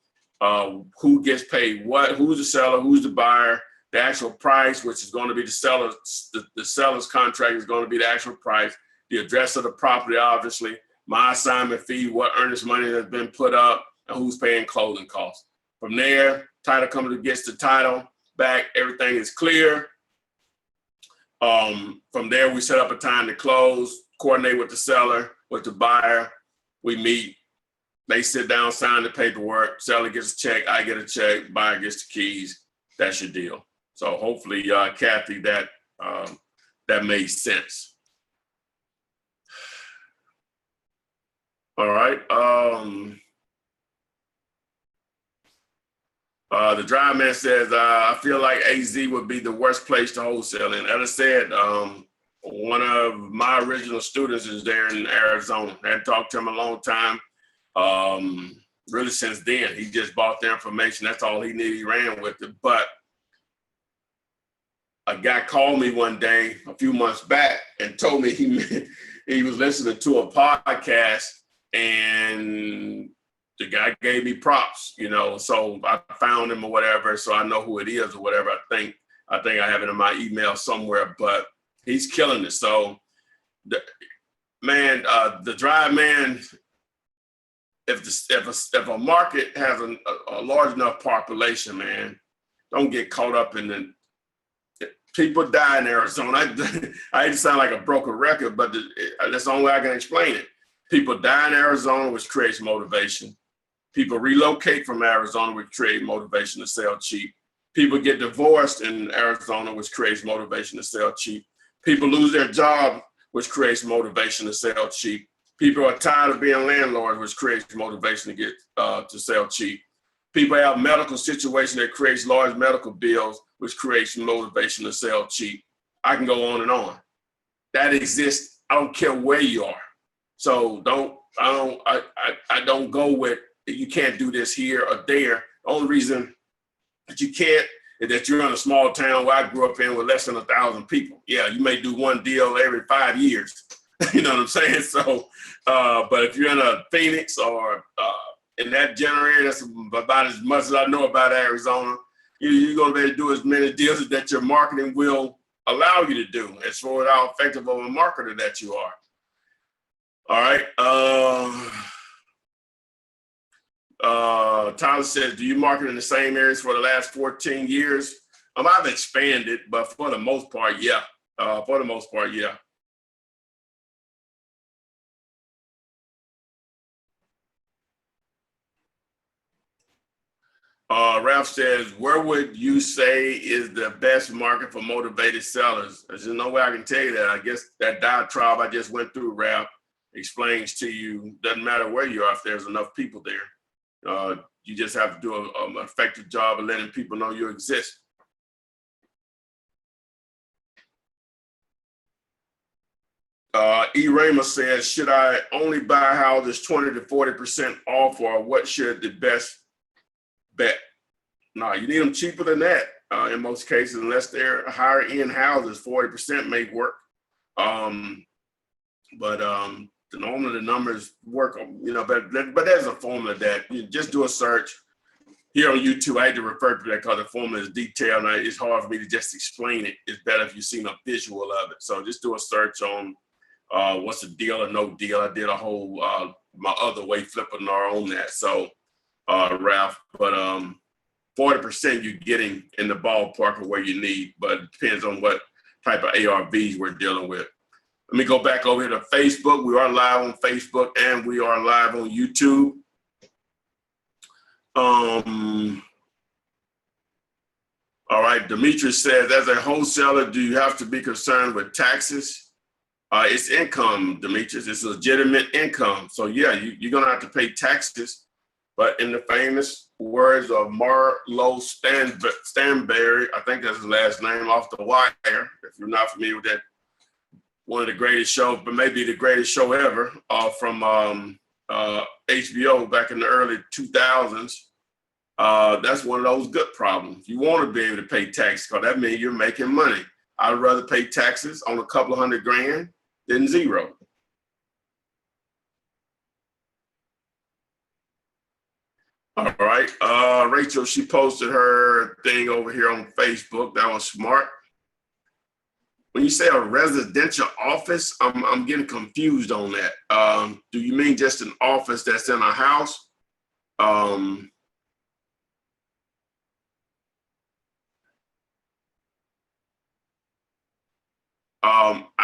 who gets paid what, who's the seller, who's the buyer, the actual price, which is going to be the seller's contract is going to be the actual price, the address of the property, obviously, my assignment fee, what earnest money has been put up, and who's paying closing costs. From there, title company gets the title back, everything is clear. From there, we set up a time to close, coordinate with the seller, with the buyer, we meet. They sit down, sign the paperwork, seller gets a check, I get a check, buyer gets the keys. That's your deal. So hopefully, Kathy, that made sense. All right. The Drive Man says, I feel like AZ would be the worst place to wholesale. And as I said, one of my original students is there in Arizona. I hadn't talked to him a long time. Really since then, he just bought the information. That's all he needed. He ran with it. But a guy called me one day a few months back and told me he was listening to a podcast and the guy gave me props, you know, so I found him or whatever, so I know who it is or whatever. I think I have it in my email somewhere, but he's killing it. So the Drive Man, if a market has a large enough population, man, don't get caught up in People die in Arizona. I hate to sound like a broken record, but that's the only way I can explain it. People die in Arizona, which creates motivation. People relocate from Arizona, which creates motivation to sell cheap. People get divorced in Arizona, which creates motivation to sell cheap. People lose their job, which creates motivation to sell cheap. People are tired of being landlords, which creates motivation to get to sell cheap. People have medical situations that creates large medical bills, which creates motivation to sell cheap. I can go on and on. That exists. I don't care where you are. So I don't go with you can't do this here or there. The only reason that you can't is that you're in a small town where I grew up in with less than 1,000 people. Yeah, you may do one deal every 5 years. You know what I'm saying? So, but if you're in a Phoenix or in that general area, that's about as much as I know about Arizona. You're going to be able to do as many deals that your marketing will allow you to do, as far as how effective of a marketer that you are. All right. Tyler says, do you market in the same areas for the last 14 years? I've expanded, but for the most part, yeah. Yeah. Ralph says, where would you say is the best market for motivated sellers? There's no way I can tell you that. I guess that diatribe I just went through, Ralph, explains to you, doesn't matter where you are if there's enough people there. You just have to do an effective job of letting people know you exist. E. Ramos says, should I only buy houses 20 to 40% off, or what should the best bet? No, you need them cheaper than that in most cases, unless they're higher end houses. 40% may work, but normally the numbers work. But there's a formula that you just do a search here on YouTube. I had to refer to that because the formula is detailed, and it's hard for me to just explain it. It's better if you've seen a visual of it. So just do a search on what's a deal or no deal. I did a whole my other way Flippinar on that. So Ralph, but 40% you're getting in the ballpark of where you need, but it depends on what type of ARVs we're dealing with. Let me go back over here to Facebook. We are live on Facebook and we are live on YouTube. All right, Demetrius says, as a wholesaler, do you have to be concerned with taxes? It's income, Demetrius. It's legitimate income. So yeah, you're gonna have to pay taxes. But in the famous words of Marlo Stanberry, I think that's his last name, off The Wire, if you're not familiar with that, one of the greatest shows, but maybe the greatest show ever, from HBO back in the early 2000s. That's one of those good problems. You want to be able to pay tax because that means you're making money. I'd rather pay taxes on a couple of $100,000 than zero. All right, Rachel, she posted her thing over here on Facebook. That was smart. When you say a residential office, I'm getting confused on that. Do you mean just an office that's in a house? I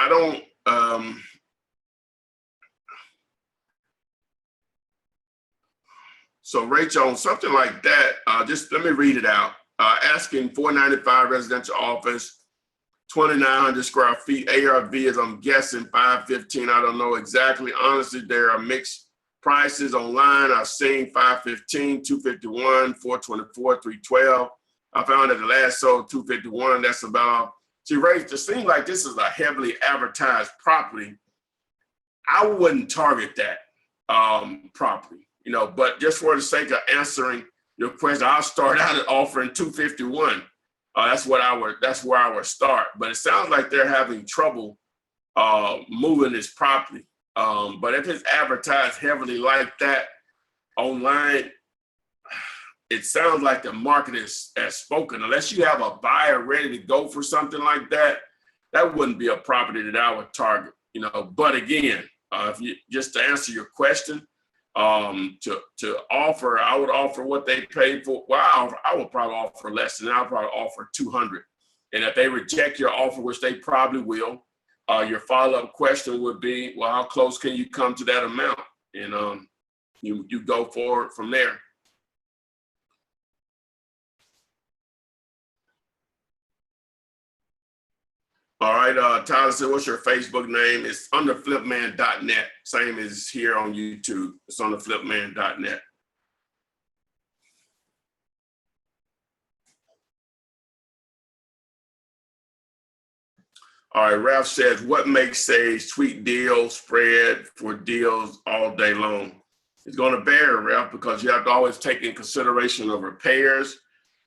don't. So Rachel, on something like that, just let me read it out. Asking $495 residential office, 2,900 square feet. ARV is, I'm guessing, 515. I don't know exactly. Honestly, there are mixed prices online. I've seen 515, 251, 424, 312. I found that the last sold 251. That's about. See, Rachel, it seems like this is a heavily advertised property. I wouldn't target that property. But just for the sake of answering your question, I'll start out at offering 251. That's where I would start. But it sounds like they're having trouble moving this property. But if it's advertised heavily like that online, it sounds like the market has spoken. Unless you have a buyer ready to go for something like that, that wouldn't be a property that I would target. But again, if you just to answer your question. To offer, I would offer what they paid for. Well, I would probably offer less than that. I'll probably offer 200. And if they reject your offer, which they probably will, your follow-up question would be, well, how close can you come to that amount? And you go forward from there. All right, Tyler said, what's your Facebook name? It's under flipman.net, same as here on YouTube. It's on the flipman.net. All right, Ralph says, what makes Sage tweet deal spread for deals all day long? It's going to vary, Ralph, because you have to always take in consideration of repairs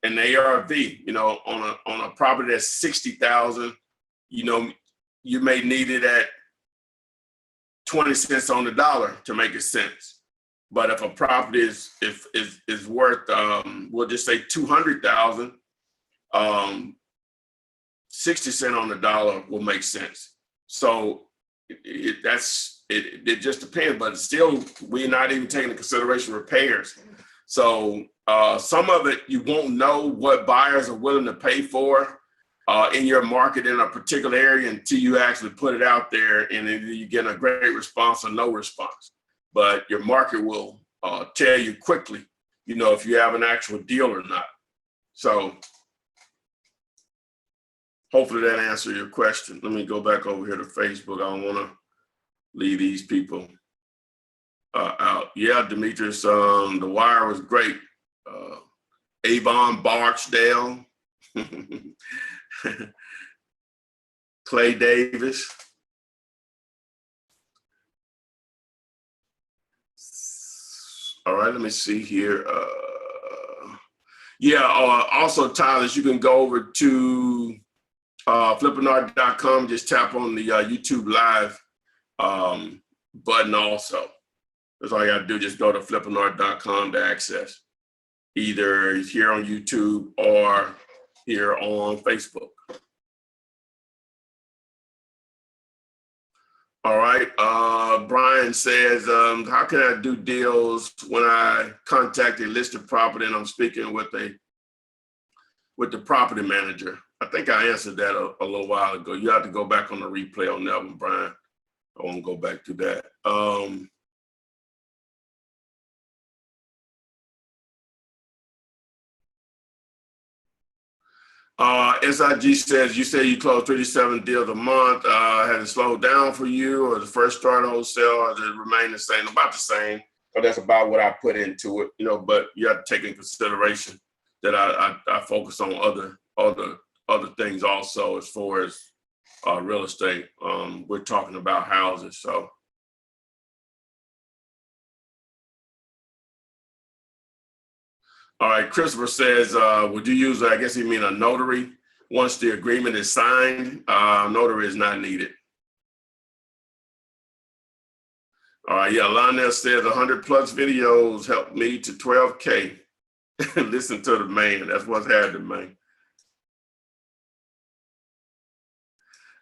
and the ARV. You know, on a property that's 60,000, you know, you may need it at 20 cents on the dollar to make it sense. But if a property is worth, we'll just say 200,000, 60 cents on the dollar will make sense. So it just depends, but still, we're not even taking into consideration repairs. So some of it, you won't know what buyers are willing to pay for in your market in a particular area until you actually put it out there, and then you get a great response or no response. But your market will tell you quickly, you know, if you have an actual deal or not. So hopefully that answered your question. Let me go back over here to Facebook. I don't want to leave these people out. Yeah, Demetrius, The Wire was great. Avon Barksdale, Clay Davis. All right, let me see here. Also, Tyler, you can go over to Flippinar.com, just tap on the YouTube Live button also. That's all you gotta do, just go to Flippinar.com to access, either here on YouTube or here on Facebook. All right, Brian says, how can I do deals when I contact a listed property and I'm speaking with the property manager? I think I answered that a little while ago. You have to go back on the replay on that one, Brian. I won't go back to that. SIG says, you say you close 37 deals a month. Has it slowed down for you, or the first start wholesale, or does it remain the same? About the same, but that's about what I put into it, you know, but you have to take in consideration that I focus on other things also as far as real estate. We're talking about houses, so. All right, Christopher says, would you use, I guess he mean a notary once the agreement is signed? Notary is not needed. All right, yeah, Lionel says 100+ videos helped me to 12K. Listen to the man, that's what's happening, man.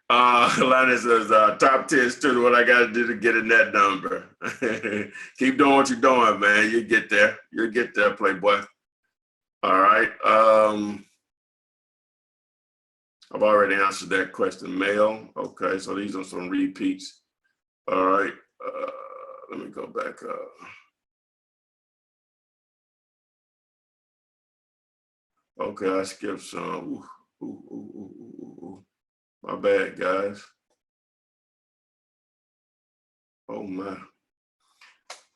Lionel says, top 10 student, what I got to do to get in that number. Keep doing what you're doing, man. You'll get there. You'll get there, Playboy. All right. I've already answered that question. Mail. Okay, so these are some repeats. All right. Let me go back up. Okay, I skipped some. Ooh. My bad, guys. Oh my.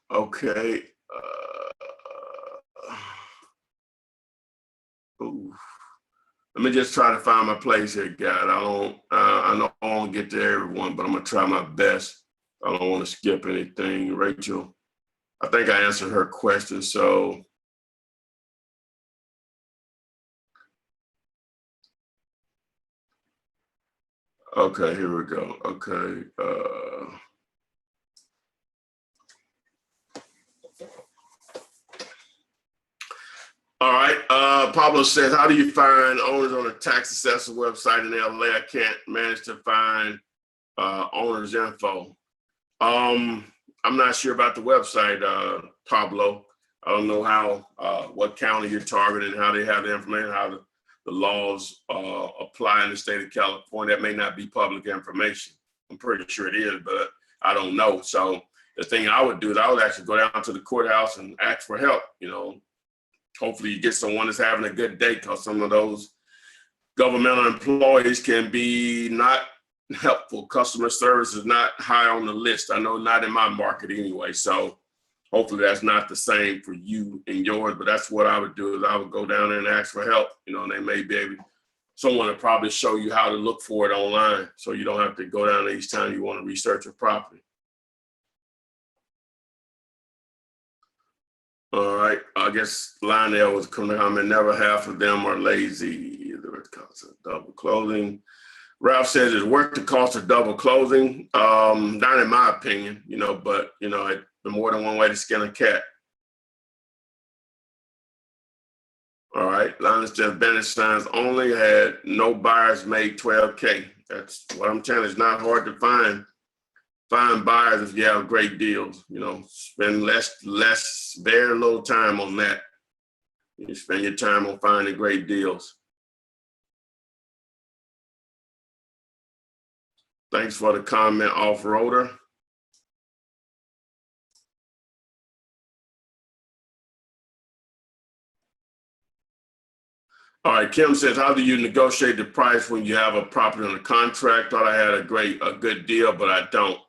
Okay. Let me just try to find my place here, guys. I know I won't get to everyone, but I'm gonna try my best. I don't want to skip anything. Rachel, I think I answered her question, so. Okay, here we go. Okay. All right, Pablo says, how do you find owners on a tax assessor website in LA? I can't manage to find owners info. I'm not sure about the website, Pablo. I don't know how, what county you're targeting, how they have the information, how the laws apply in the state of California. That may not be public information. I'm pretty sure it is, but I don't know. So the thing I would do is I would actually go down to the courthouse and ask for help. You know, hopefully you get someone that's having a good day, because some of those governmental employees can be not helpful. Customer service is not high on the list. I know not in my market anyway. So hopefully that's not the same for you and yours, but that's what I would do is I would go down there and ask for help. You know, and they may be able, someone will probably show you how to look for it online, so you don't have to go down there each time you want to research a property. All right, I guess Lionel was coming. Never half of them are lazy. The cost of double closing. Ralph says it's worth the cost of double closing. Not in my opinion, you know, but you know, the more than one way to skin a cat. All right, Linus says Bennett signs only had no buyers made 12K. That's what I'm telling you. It's not hard to find buyers if you have great deals. You know, spend very little time on that. You spend your time on finding great deals. Thanks for the comment, Off-Roader. All right, Kim says, how do you negotiate the price when you have a property on a contract? Thought I had a good deal, but I don't.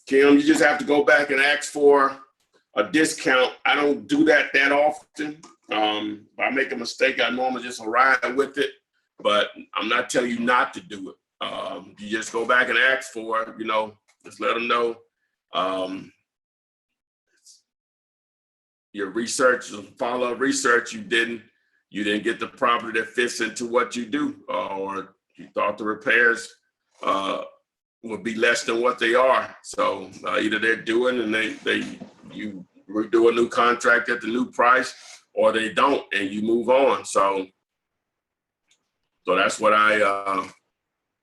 Kim, you just have to go back and ask for a discount. I don't do that often. If I make a mistake, I normally just ride with it, but I'm not telling you not to do it. You just go back and ask for it, you know, just let them know. Your research, follow-up research, you didn't get the property that fits into what you do, or you thought the repairs would be less than what they are. So either they're doing and you redo a new contract at the new price, or they don't and you move on. So that's what I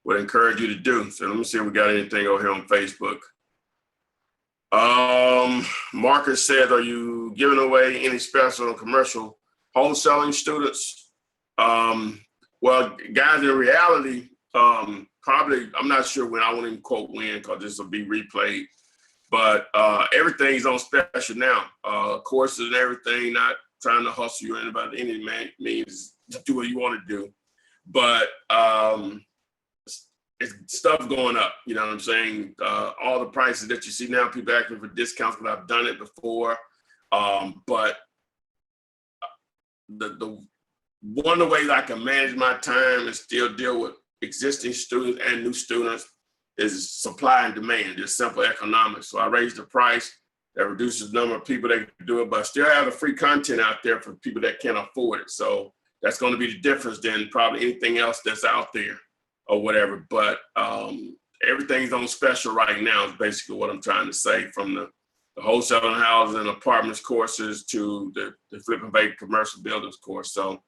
would encourage you to do. So let me see if we got anything over here on Facebook. Marcus said, are you giving away any special on commercial wholesaling students? Well, guys, in reality, probably, I'm not sure when. I won't even quote when, because this will be replayed. But everything's on special now. Courses and everything, not trying to hustle you in by any means, do what you want to do. But it's stuff going up, you know what I'm saying? All the prices that you see now, people asking for discounts, but I've done it before. But the one of the ways I can manage my time and still deal with existing students and new students is supply and demand, just simple economics. So I raise the price, that reduces the number of people that can do it, but still have the free content out there for people that can't afford it. So that's going to be the difference than probably anything else that's out there or whatever. But everything's on special right now is basically what I'm trying to say, from the wholesaling houses and apartments courses to the flipping vacant commercial buildings course. So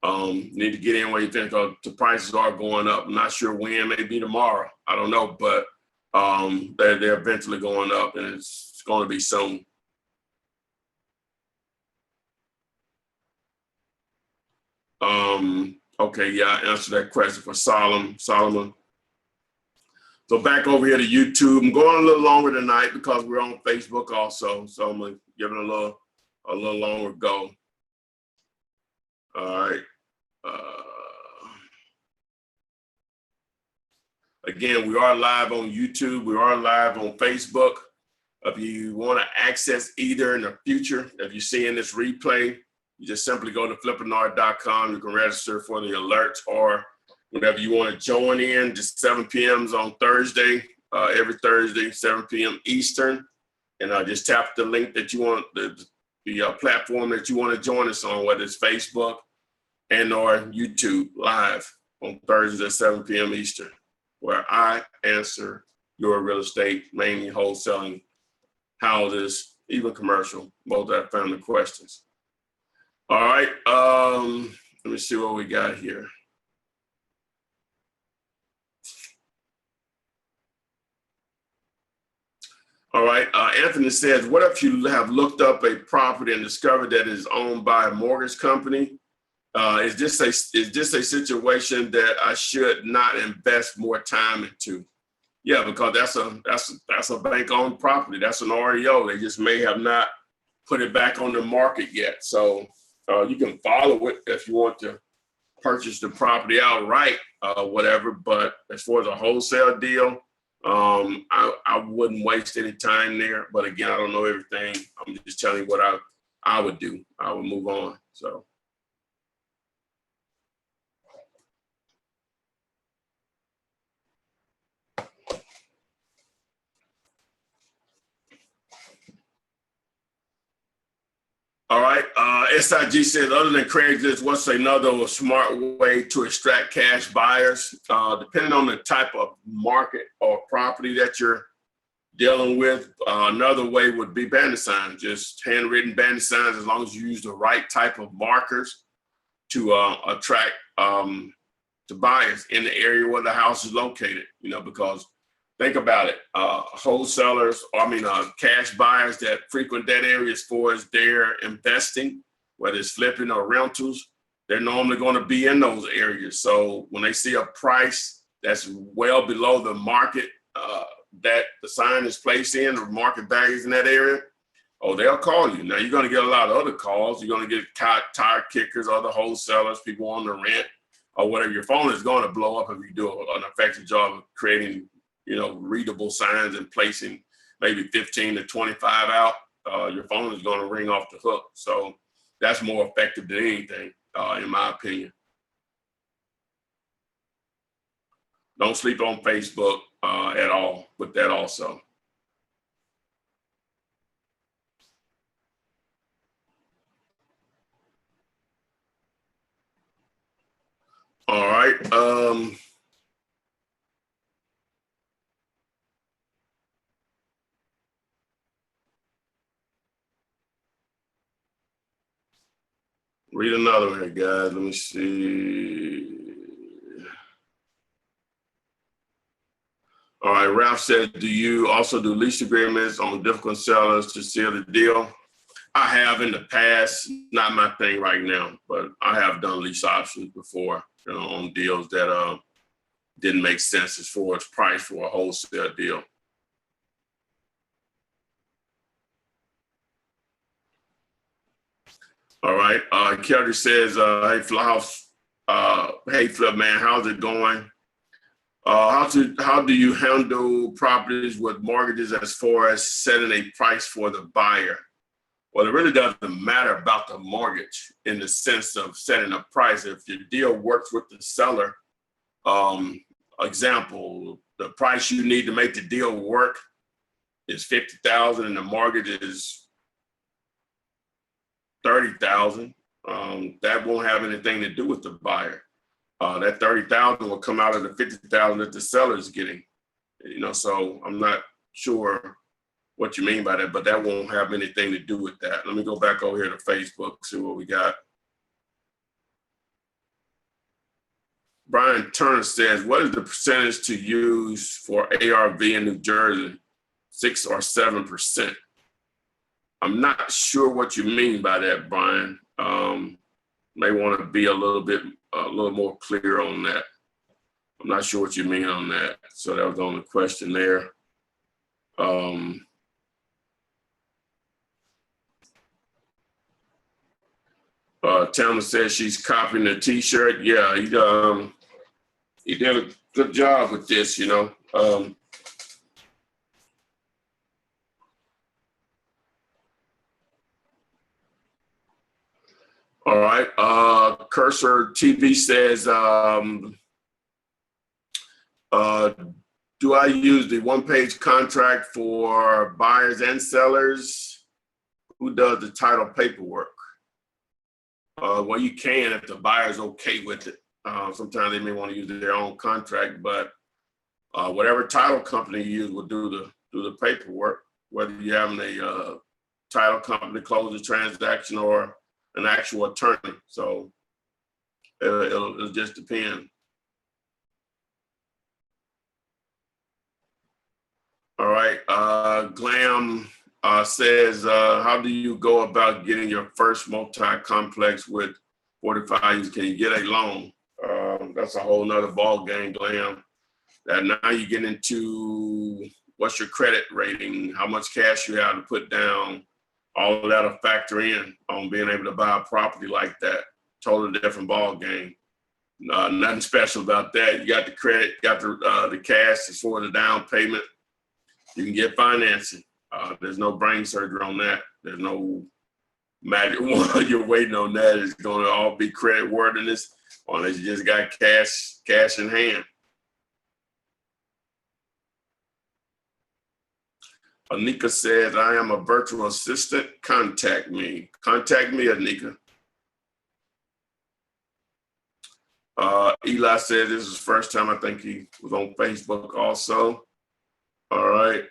need to get in where you think the prices are going up. I'm not sure when, maybe tomorrow. I don't know, but they're eventually going up, and it's going to be soon. Okay, yeah, I answered that question for Solomon. So back over here to YouTube. I'm going a little longer tonight because we're on Facebook also. So I'm gonna give it a little longer go. All right. Again, we are live on YouTube. We are live on Facebook. If you want to access either in the future, if you're seeing this replay, you just simply go to Flippinar.com. You can register for the alerts, or whenever you want to join in, just 7 p.m. on Thursday, every Thursday, 7 p.m. Eastern. And just tap the link that you want, the platform that you want to join us on, whether it's Facebook and or YouTube live on Thursdays at 7 p.m. Eastern, where I answer your real estate, mainly wholesaling, houses, even commercial, multi-family questions. All right, let me see what we got here. All right, Anthony says, what if you have looked up a property and discovered that it is owned by a mortgage company? Is this a situation that I should not invest more time into? Yeah, because that's a bank-owned property. That's an REO. They just may have not put it back on the market yet. So you can follow it if you want to purchase the property outright, whatever. But as far as a wholesale deal, I wouldn't waste any time there. But again, I don't know everything. I'm just telling you what I would do. I would move on. So. All right. SIG says, other than Craigslist, what's another smart way to extract cash buyers? Depending on the type of market or property that you're dealing with, another way would be bandit signs, just handwritten bandit signs, as long as you use the right type of markers to attract to buyers in the area where the house is located, because think about it, cash buyers that frequent that area as far as their investing, whether it's flipping or rentals, they're normally going to be in those areas. So when they see a price that's well below the market that the sign is placed in, or market values in that area, they'll call you. Now, you're going to get a lot of other calls. You're going to get tire kickers, other wholesalers, people on the rent, or whatever. Your phone is going to blow up if you do an effective job of creating readable signs and placing maybe 15 to 25 out. Your phone is going to ring off the hook. So that's more effective than anything, in my opinion. Don't sleep on Facebook at all with that also. All right. Read another one here, guys. Let me see. All right, Ralph said, do you also do lease agreements on difficult sellers to seal the deal? I have in the past, not my thing right now, but I have done lease options before, on deals that didn't make sense as far as price for a wholesale deal. All right, Kelly says, hey, Flip man, how's it going? How do you handle properties with mortgages as far as setting a price for the buyer? Well, it really doesn't matter about the mortgage in the sense of setting a price. If your deal works with the seller, example, the price you need to make the deal work is $50,000 and the mortgage is $30,000. That won't have anything to do with the buyer. That $30,000 will come out of the $50,000 that the seller is getting. So I'm not sure what you mean by that, but that won't have anything to do with that. Let me go back over here to Facebook, see what we got. Brian Turner says, what is the percentage to use for ARV in New Jersey? 6 or 7%. I'm not sure what you mean by that, Brian. May want to be a little more clear on that. I'm not sure what you mean on that. So that was the only question there. Tamara says she's copying the T-shirt. Yeah, he did a good job with this, All right. Cursor TV says, do I use the one-page contract for buyers and sellers? Who does the title paperwork? Well, you can if the buyer's okay with it. Sometimes they may want to use their own contract, but whatever title company you use will do the paperwork, whether you're having a title company close the transaction or an actual attorney. So it'll just depend. All right, Glam says, how do you go about getting your first multi-complex with 45 years, can you get a loan? That's a whole nother ball game, Glam. That now you get into what's your credit rating, how much cash you have to put down, all of that will factor in on being able to buy a property like that. Totally different ball game. Nothing special about that. You got the credit, got the cash for the down payment. You can get financing. There's no brain surgery on that. There's no magic one you're waiting on that. It's going to all be credit worthiness unless you just got cash in hand. Anika says, I am a virtual assistant. Contact me. Contact me, Anika. Eli said this is his first time. I think he was on Facebook also. All right.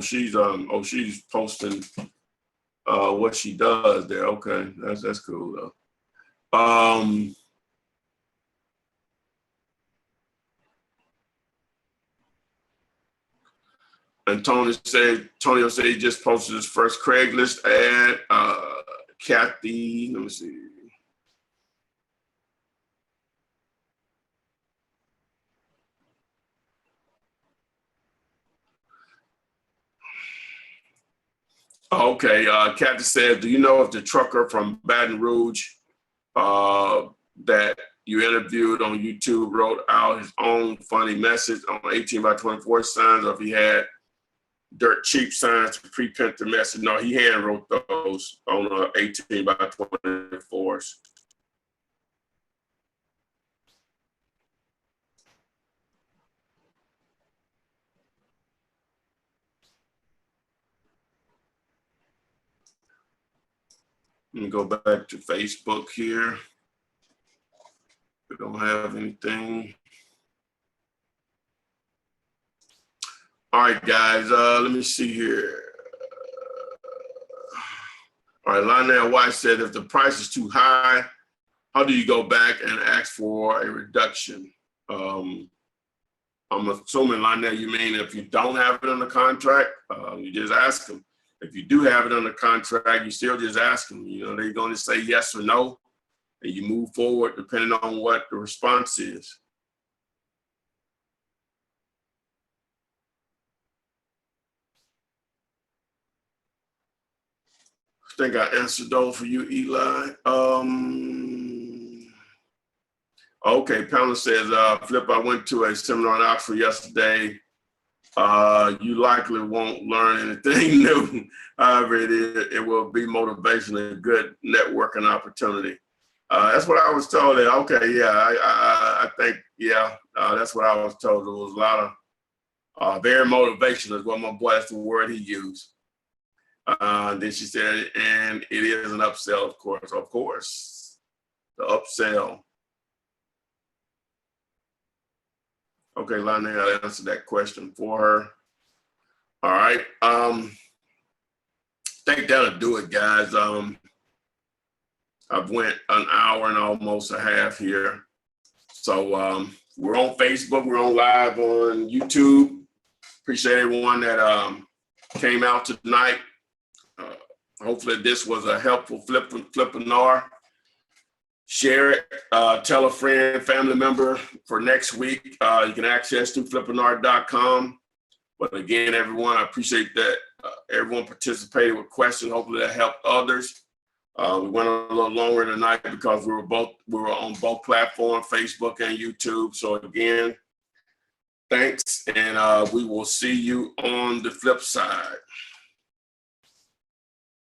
She's posting what she does there. Okay, that's cool though. And Tonio said he just posted his first Craigslist ad. Kathy, let me see. Okay, Kathy said, do you know if the trucker from Baton Rouge that you interviewed on YouTube wrote out his own funny message on 18 by 24 signs, or if he had dirt cheap signs to pre-print the message? No, he hand wrote those on 18 by 24s. Let me go back to Facebook here. We don't have anything. All right, guys, let me see here. All right, Lionel White said, if the price is too high, how do you go back and ask for a reduction? I'm assuming, Lionel, you mean if you don't have it on the contract, you just ask them. If you do have it on the contract, you still just ask them. You know, they're going to say yes or no, and you move forward depending on what the response is. I think I answered those for you, Eli. Okay, Pamela says, Flip, I went to a seminar in Oxford yesterday. You likely won't learn anything new. However, it will be motivation and a good networking opportunity. That's what I was told. Okay, yeah, I think, yeah, that's what I was told. There was a lot of very motivational is what my boy, that's the word he used. Then she said, and it is an upsell, of course, the upsell. Okay, Lionel, I'll answer that question for her. All right, I think that'll do it, guys. I've went an hour and almost a half here. So we're on Facebook, we're on live on YouTube. Appreciate everyone that came out tonight. Hopefully this was a helpful Flippinar. Share it, tell a friend, family member for next week. You can access to flippinar.com. But again, everyone, I appreciate that everyone participated with questions. Hopefully that helped others. We went a little longer tonight because we were on both platforms, Facebook and YouTube. So again, thanks, and we will see you on the flip side.